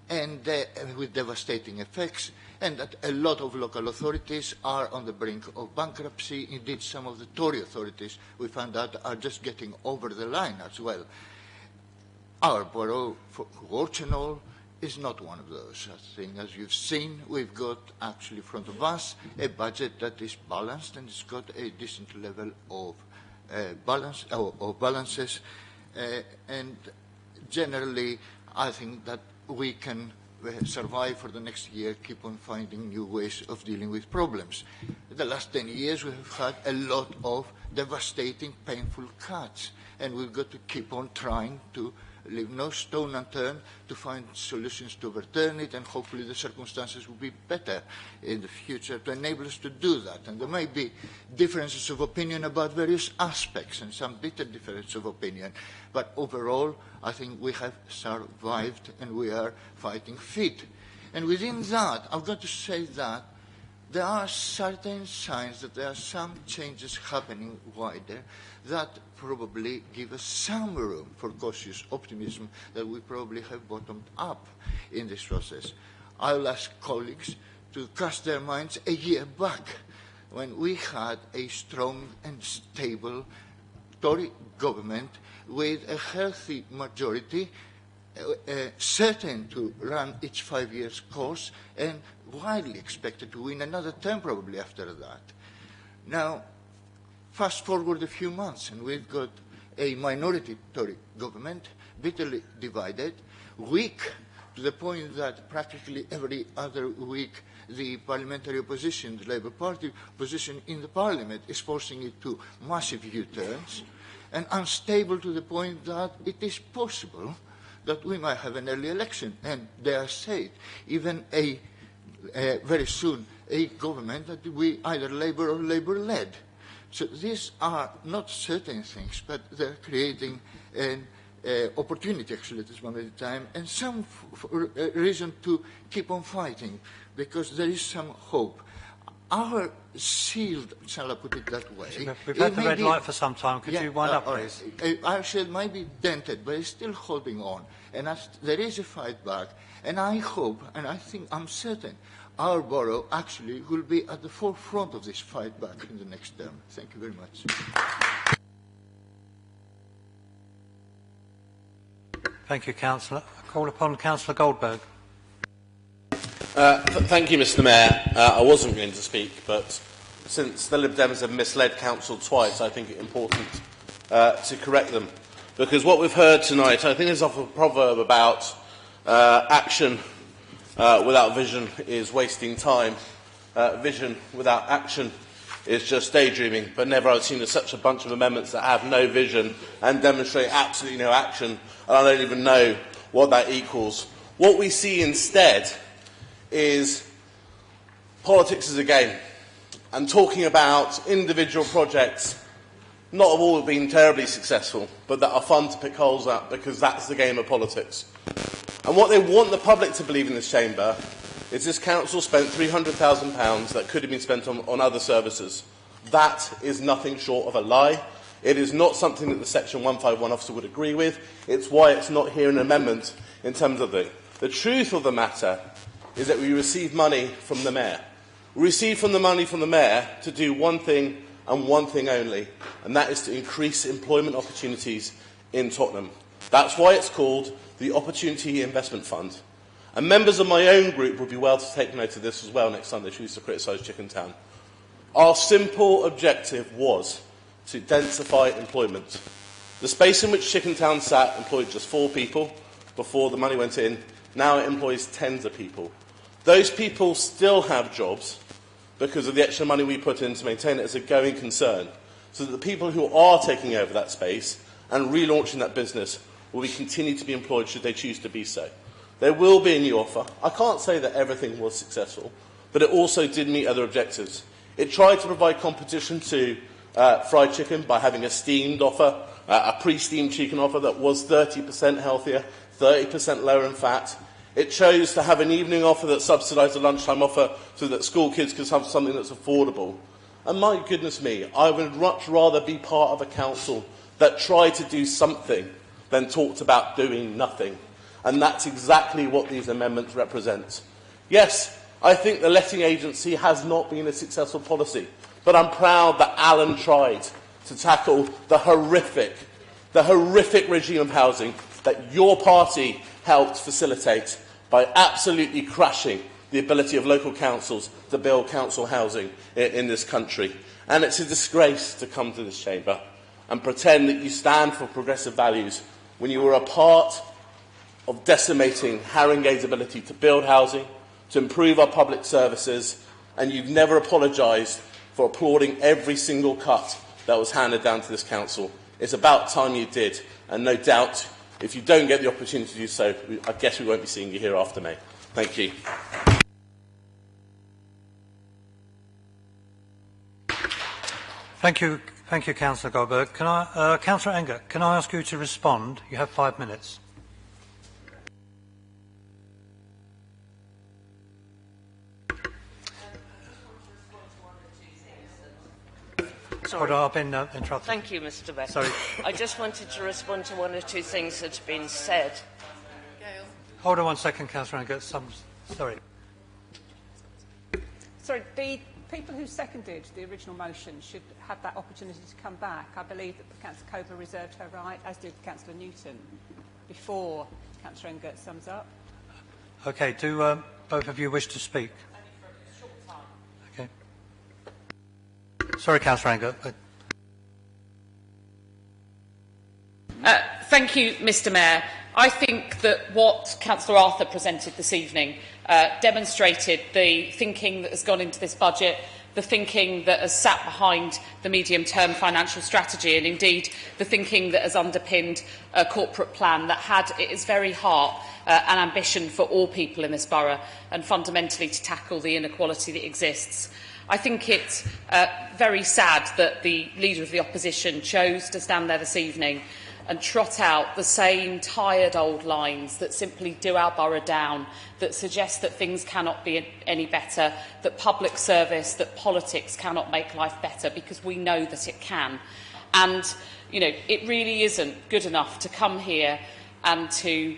and with devastating effects, and that a lot of local authorities are on the brink of bankruptcy. Indeed, some of the Tory authorities, we found out, are just getting over the line as well. Our borough, warts and all, is not one of those. I think, as you've seen, we've got actually in front of us a budget that is balanced, and it's got a decent level of balances, and generally, I think that we can survive for the next year, keep on finding new ways of dealing with problems. In the last 10 years, we have had a lot of devastating, painful cuts, and we've got to keep on trying to leave no stone unturned to find solutions to overturn it, and hopefully the circumstances will be better in the future to enable us to do that. And there may be differences of opinion about various aspects and some bitter differences of opinion, but overall I think we have survived and we are fighting fit. And within that, I've got to say that there are certain signs that there are some changes happening wider that probably give us some room for cautious optimism that we probably have bottomed up in this process. I'll ask colleagues to cast their minds a year back when we had a strong and stable Tory government with a healthy majority certain to run its 5 years course and widely expected to win another term probably after that. Now, fast forward a few months and we've got a minority Tory government, bitterly divided, weak to the point that practically every other week the parliamentary opposition, the Labour Party opposition in the Parliament, is forcing it to massive U-turns, and unstable to the point that it is possible that we might have an early election, and dare say it, even very soon a government that we either Labour or Labour-led. So these are not certain things, but they're creating an opportunity actually at this moment in time, and some reason to keep on fighting, because there is some hope. Our shield, shall I put it that way? We've had the red light for some time. Could you wind up, please? Our shield might be dented, but it's still holding on. And there is a fight back. And I hope, and I think, I'm certain, our borough actually will be at the forefront of this fight back in the next term. Thank you very much. Thank you, Councillor. I call upon Councillor Goldberg. Thank you, Mr. Mayor. I wasn't going to speak, but since the Lib Dems have misled Council twice, I think it important to correct them. Because what we've heard tonight, I think, is off a proverb about action without vision is wasting time. Vision without action is just daydreaming. But never have I seen such a bunch of amendments that have no vision and demonstrate absolutely no action. And I don't even know what that equals. What we see instead is politics as a game, and talking about individual projects, not have all been terribly successful, but that are fun to pick holes at because that's the game of politics. And what they want the public to believe in this chamber is this council spent £300,000 that could have been spent on other services. That is nothing short of a lie. It is not something that the Section 151 officer would agree with. It's why it's not here in an amendment in terms of the truth of the matter is that we receive money from the Mayor. We receive money from the Mayor to do one thing and one thing only, and that is to increase employment opportunities in Tottenham. That's why it's called the Opportunity Investment Fund. And members of my own group would be well to take note of this as well next time they choose to criticise Chicken Town. Our simple objective was to densify employment. The space in which Chicken Town sat employed just 4 people before the money went in. Now it employs tens of people. Those people still have jobs because of the extra money we put in to maintain it as a going concern, so that the people who are taking over that space and relaunching that business will continue to be employed should they choose to be so. There will be a new offer. I can't say that everything was successful, but it also did meet other objectives. It tried to provide competition to fried chicken by having a steamed offer, a pre-steamed chicken offer that was 30% healthier, 30% lower in fat. It chose to have an evening offer that subsidised the lunchtime offer so that school kids could have something that's affordable. And my goodness me, I would much rather be part of a council that tried to do something than talked about doing nothing. And that's exactly what these amendments represent. Yes, I think the letting agency has not been a successful policy, but I'm proud that Alan tried to tackle the horrific regime of housing that your party helped facilitate by absolutely crashing the ability of local councils to build council housing in this country. And it's a disgrace to come to this chamber and pretend that you stand for progressive values when you were a part of decimating Haringey's ability to build housing, to improve our public services, and you've never apologised for applauding every single cut that was handed down to this council. It's about time you did, and no doubt, if you don't get the opportunity to do so, I guess we won't be seeing you here after May. Thank you. Thank you, Councillor Goldberg. Councillor Enger, can I ask you to respond? You have 5 minutes. Sorry. I've been interrupted. Thank you, Mr. Beck. Sorry. I just wanted to respond to 1 or 2 things that have been said. Hold on 1 second, Councillor Enger. Sorry. Sorry, people who seconded the original motion should have that opportunity to come back. I believe that Councillor Coburn reserved her right, as did Councillor Newton, before Councillor Engert sums up. Okay, do both of you wish to speak? Okay. Sorry, Councillor Engert. Thank you, Mr Mayor. I think that what Councillor Arthur presented this evening demonstrated the thinking that has gone into this budget, the thinking that has sat behind the medium-term financial strategy, and indeed the thinking that has underpinned a corporate plan that had at its very heart an ambition for all people in this borough and fundamentally to tackle the inequality that exists. I think it's very sad that the Leader of the Opposition chose to stand there this evening and trot out the same tired old lines that simply do our borough down, that suggest that things cannot be any better, that public service, that politics cannot make life better, because we know that it can. And, you know, it really isn't good enough to come here and to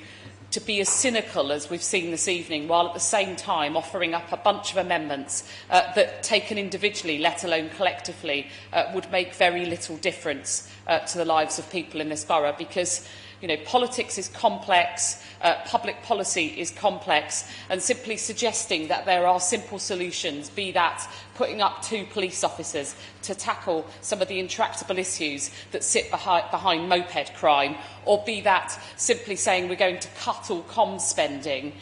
be as cynical as we've seen this evening, while at the same time offering up a bunch of amendments that, taken individually, let alone collectively, would make very little difference to the lives of people in this borough. Because, you know, politics is complex, public policy is complex, and simply suggesting that there are simple solutions, be that putting up 2 police officers to tackle some of the intractable issues that sit behind moped crime, or be that simply saying we're going to cut all comms spending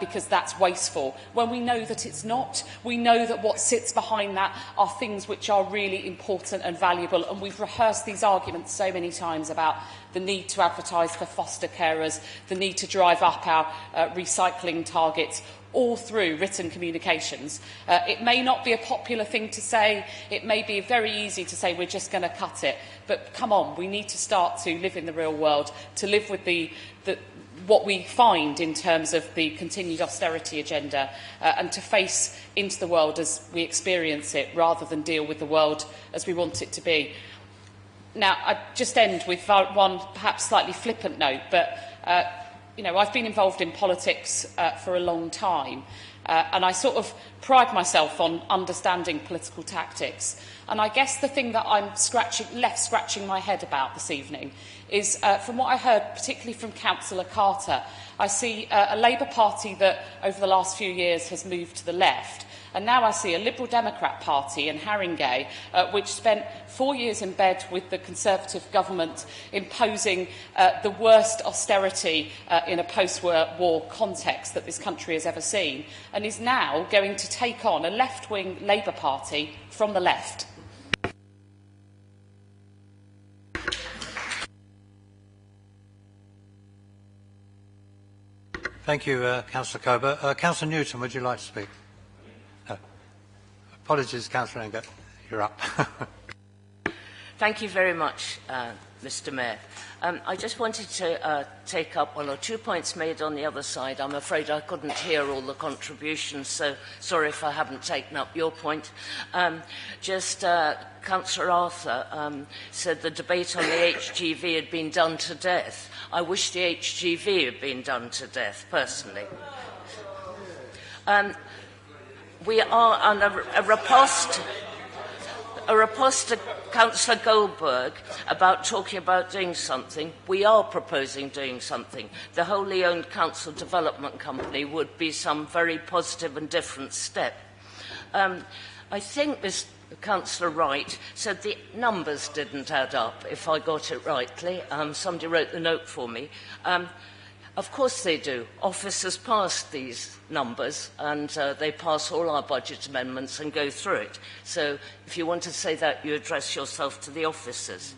because that's wasteful, when we know that it's not. We know that what sits behind that are things which are really important and valuable, and we've rehearsed these arguments so many times about the need to advertise for foster carers, the need to drive up our recycling targets, all through written communications. It may not be a popular thing to say, it may be very easy to say we're just going to cut it, but come on, we need to start to live in the real world, to live with what we find in terms of the continued austerity agenda, and to face into the world as we experience it, rather than deal with the world as we want it to be. Now, I'd just end with one perhaps slightly flippant note, but you know, I've been involved in politics for a long time, and I sort of pride myself on understanding political tactics. And I guess the thing that I'm left scratching my head about this evening is, from what I heard, particularly from Councillor Carter, I see a Labour Party that over the last few years has moved to the left. And now I see a Liberal Democrat Party in Haringey, which spent 4 years in bed with the Conservative government, imposing the worst austerity in a post-war context that this country has ever seen, and is now going to take on a left-wing Labour Party from the left. Thank you, Councillor Coburn. Councillor Newton, would you like to speak? No. Apologies, Councillor Engert. You're up. Thank you very much, Mr Mayor. I just wanted to take up 1 or 2 points made on the other side. I'm afraid I couldn't hear all the contributions, so sorry if I haven't taken up your point. Councillor Arthur said the debate on the HGV had been done to death. I wish the HGV had been done to death, personally. We are on a riposte to Councillor Goldberg about talking about doing something. We are proposing doing something. The wholly owned council development company would be some very positive and different step. I think Councillor Wright said the numbers didn't add up, if I got it rightly. Somebody wrote the note for me. Of course they do. Officers pass these numbers, and they pass all our budget amendments and go through it. So if you want to say that, you address yourself to the officers.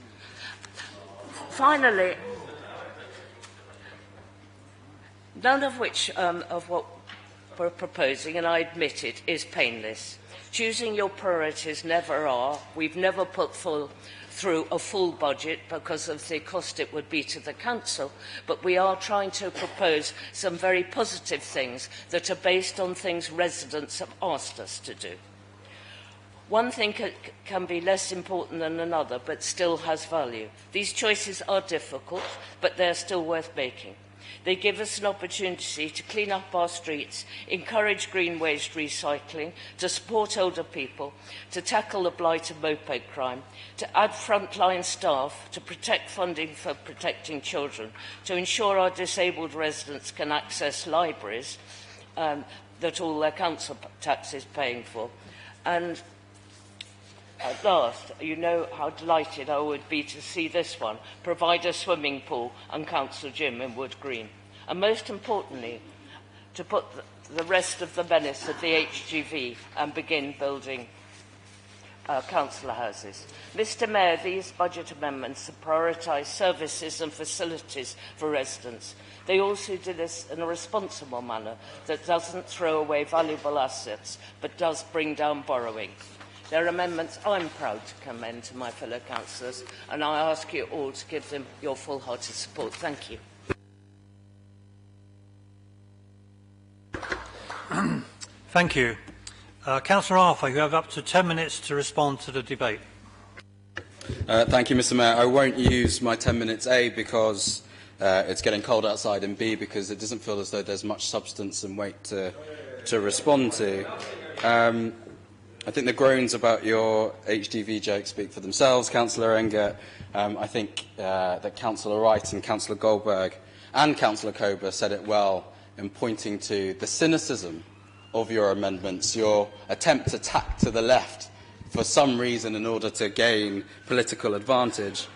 Finally, none of which of what we're proposing, and I admit it, is painless. Choosing your priorities never are. We've never put through a full budget because of the cost it would be to the council, but we are trying to propose some very positive things that are based on things residents have asked us to do. One thing can be less important than another, but still has value. These choices are difficult, but they're still worth making. They give us an opportunity to clean up our streets, encourage green waste recycling, to support older people, to tackle the blight of moped crime, to add frontline staff, to protect funding for protecting children, to ensure our disabled residents can access libraries that all their council tax is paying for. And at last, you know how delighted I would be to see this one, provide a swimming pool and council gym in Wood Green. And most importantly, to put the rest of the menace of the HGV and begin building councillor houses. Mr Mayor, these budget amendments prioritise services and facilities for residents. They also do this in a responsible manner that doesn't throw away valuable assets, but does bring down borrowing. They're amendments I'm proud to commend to my fellow councillors, and I ask you all to give them your full-hearted support. Thank you. Thank you. Councillor Arthur, you have up to 10 minutes to respond to the debate. Thank you, Mr Mayor. I won't use my 10 minutes, A, because it's getting cold outside, and B, because it doesn't feel as though there's much substance and weight to respond to. I think the groans about your HDV joke speak for themselves, Councillor Engert. I think that Councillor Wright and Councillor Goldberg and Councillor Coburn said it well in pointing to the cynicism of your amendments, your attempt to tack to the left for some reason in order to gain political advantage.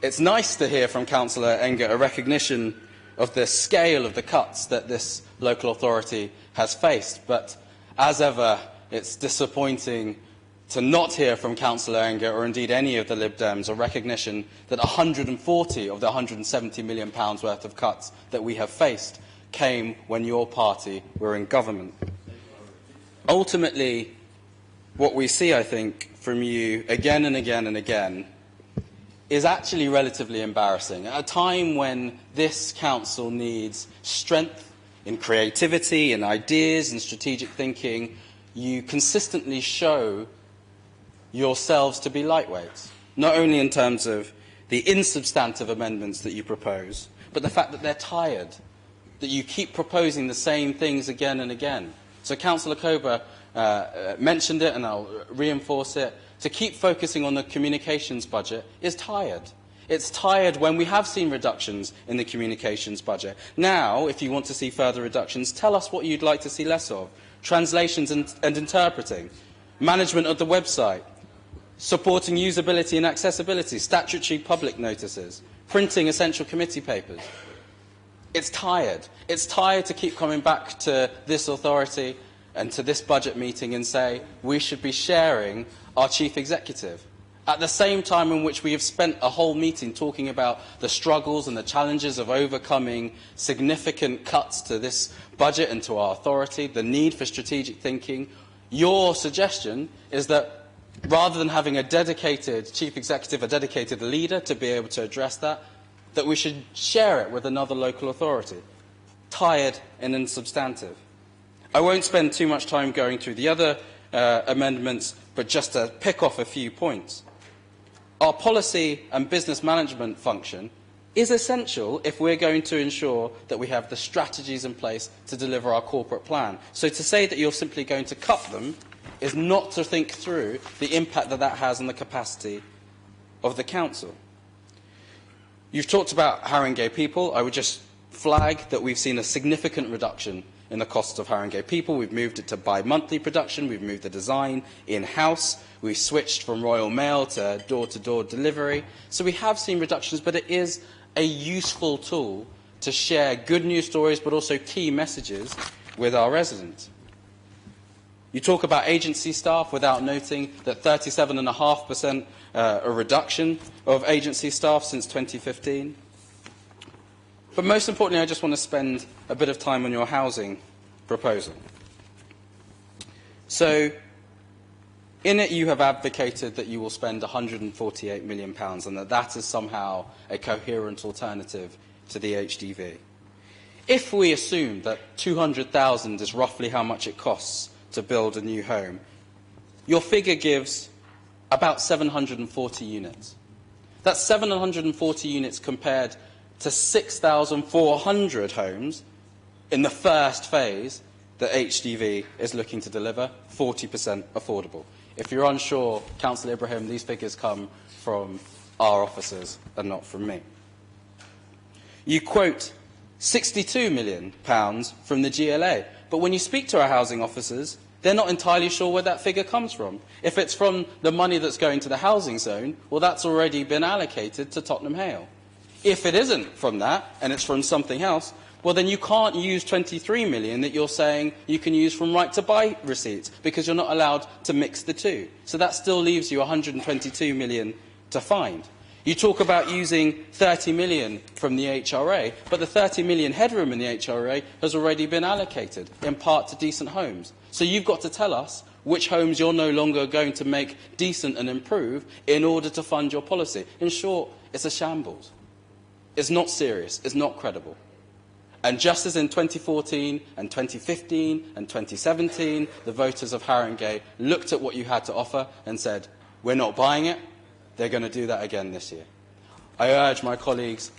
It's nice to hear from Councillor Engert a recognition of the scale of the cuts that this local authority has faced, but as ever, it's disappointing to not hear from Councillor Engert, or indeed any of the Lib Dems, a recognition that 140 of the £170 million worth of cuts that we have faced came when your party were in government. Ultimately, what we see, I think, from you again and again and again is actually relatively embarrassing. At a time when this council needs strength in creativity, in ideas and strategic thinking, you consistently show yourselves to be lightweight, not only in terms of the insubstantive amendments that you propose, but the fact that they're tired, that you keep proposing the same things again and again. So Councillor Coburn mentioned it, and I'll reinforce it. To keep focusing on the communications budget is tired. It's tired when we have seen reductions in the communications budget. Now, if you want to see further reductions, tell us what you'd like to see less of. Translations and interpreting, management of the website, supporting usability and accessibility, statutory public notices, printing essential committee papers. It's tired. It's tired to keep coming back to this authority and to this budget meeting and say we should be sharing our chief executive. At the same time in which we have spent a whole meeting talking about the struggles and the challenges of overcoming significant cuts to this budget and to our authority, the need for strategic thinking, your suggestion is that rather than having a dedicated chief executive, a dedicated leader to be able to address that, that we should share it with another local authority. Tired and insubstantive. I won't spend too much time going through the other amendments, but just to pick off a few points. Our policy and business management function is essential if we're going to ensure that we have the strategies in place to deliver our corporate plan. So to say that you're simply going to cut them is not to think through the impact that that has on the capacity of the council. You've talked about Haringey people. I would just flag that we've seen a significant reduction in the cost of Haringey people. We've moved it to bi-monthly production. We've moved the design in-house. We've switched from Royal Mail to door-to-door delivery. So we have seen reductions, but it is a useful tool to share good news stories, but also key messages with our residents. You talk about agency staff without noting that 37.5% a reduction of agency staff since 2015. But most importantly, I just want to spend a bit of time on your housing proposal. So, in it you have advocated that you will spend £148 million and that that is somehow a coherent alternative to the HDV. If we assume that 200,000 is roughly how much it costs to build a new home, your figure gives about 740 units. That's 740 units compared to 6,400 homes in the first phase that HDV is looking to deliver, 40% affordable. If you're unsure, Councillor Ibrahim, these figures come from our officers and not from me. You quote £62 million from the GLA, but when you speak to our housing officers, they're not entirely sure where that figure comes from. If it's from the money that's going to the housing zone, well, that's already been allocated to Tottenham Hale. If it isn't from that, and it's from something else, well, then you can't use 23 million that you're saying you can use from right-to-buy receipts, because you're not allowed to mix the two. So that still leaves you 122 million to find. You talk about using 30 million from the HRA, but the 30 million headroom in the HRA has already been allocated, in part to decent homes. So you've got to tell us which homes you're no longer going to make decent and improve in order to fund your policy. In short, it's a shambles. It's not serious. It's not credible. And just as in 2014 and 2015 and 2017, the voters of Haringey looked at what you had to offer and said, we're not buying it, they're going to do that again this year. I urge my colleagues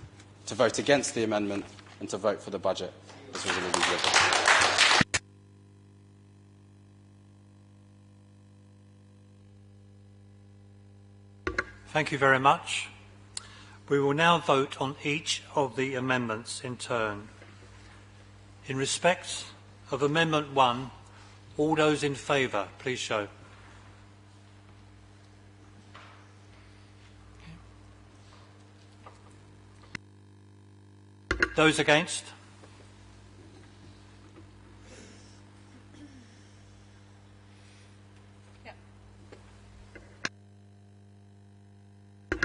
to vote against the amendment and to vote for the budget as was already written. Thank you very much. We will now vote on each of the amendments in turn. In respect of Amendment 1, all those in favour, please show. Those against? Yep.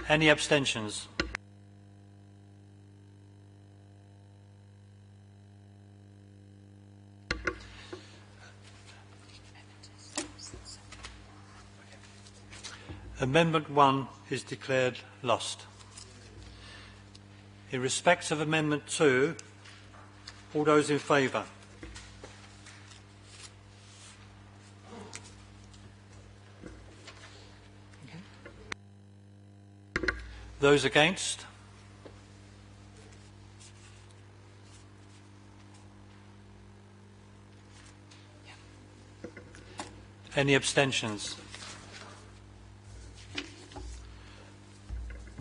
Any abstentions? Amendment 1 is declared lost. In respect of Amendment 2, all those in favour? Those against? Any abstentions?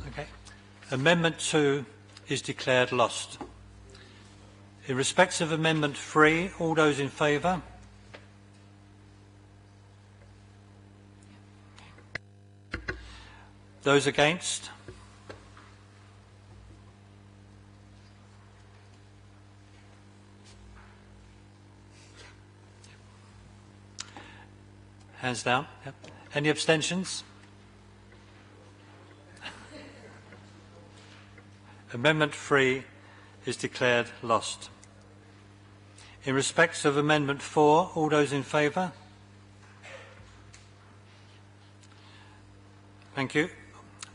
Okay. Amendment 2 is declared lost. In respect of Amendment 3, all those in favour? Those against? Hands down. Yep. Any abstentions? Amendment 3 is declared lost. In respect of Amendment 4, all those in favour? Thank you.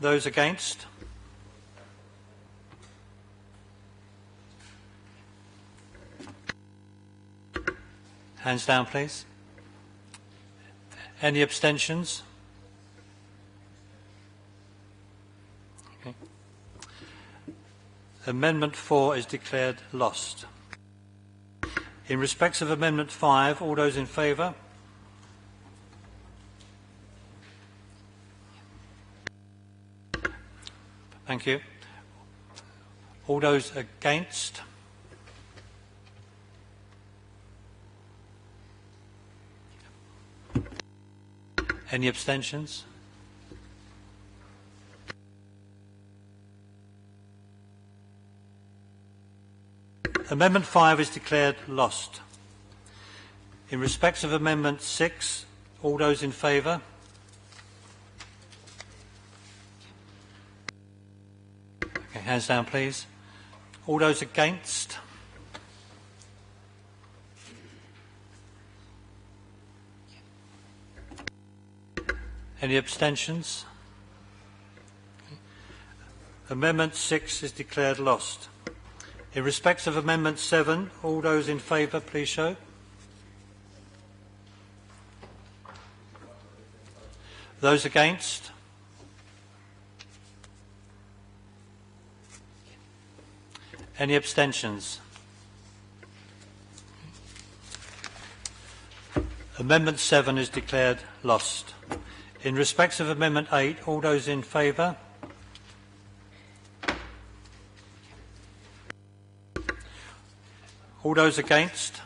Those against? Hands down, please. Any abstentions? Okay. Amendment 4 is declared lost. In respect of Amendment 5, all those in favour? Thank you. All those against? Any abstentions? Amendment 5 is declared lost. In respect of Amendment 6, all those in favour? Okay, hands down, please. All those against? Any abstentions? Okay. Amendment 6 is declared lost. In respect of Amendment 7, all those in favour, please show. Those against? Any abstentions? Amendment 7 is declared lost. In respect of Amendment 8, all those in favour? All those against?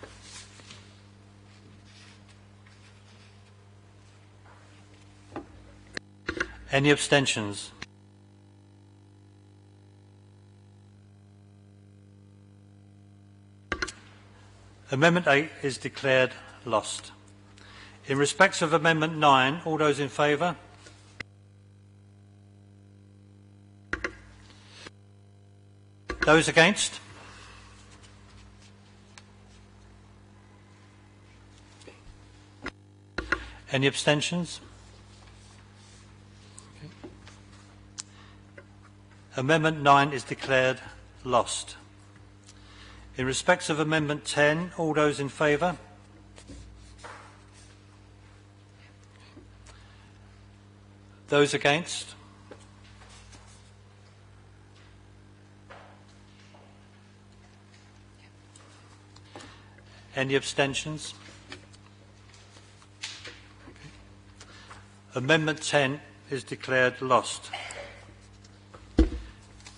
Any abstentions? Amendment 8 is declared lost. In respect of Amendment 9, all those in favour? Those against? Any abstentions? Okay. Amendment 9 is declared lost. In respect of Amendment 10, all those in favour? Those against? Any abstentions? Okay. Amendment 10 is declared lost.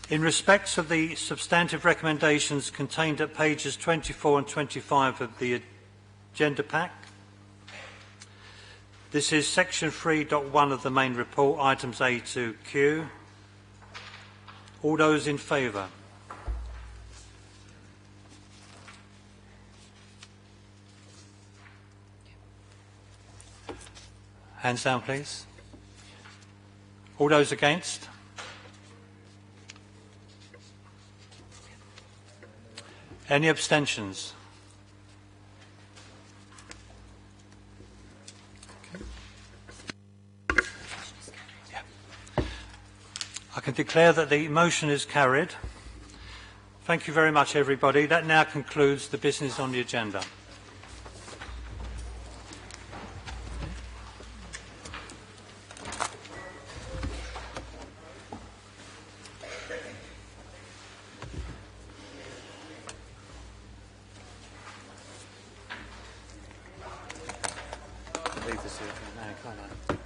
In respect of the substantive recommendations contained at pages 24 and 25 of the agenda pack, this is section 3.1 of the main report, items A to Q. All those in favour? Hands down, please. All those against? Any abstentions? I can declare that the motion is carried. Thank you very much, everybody. That now concludes the business on the agenda. Leave this here. No, come on.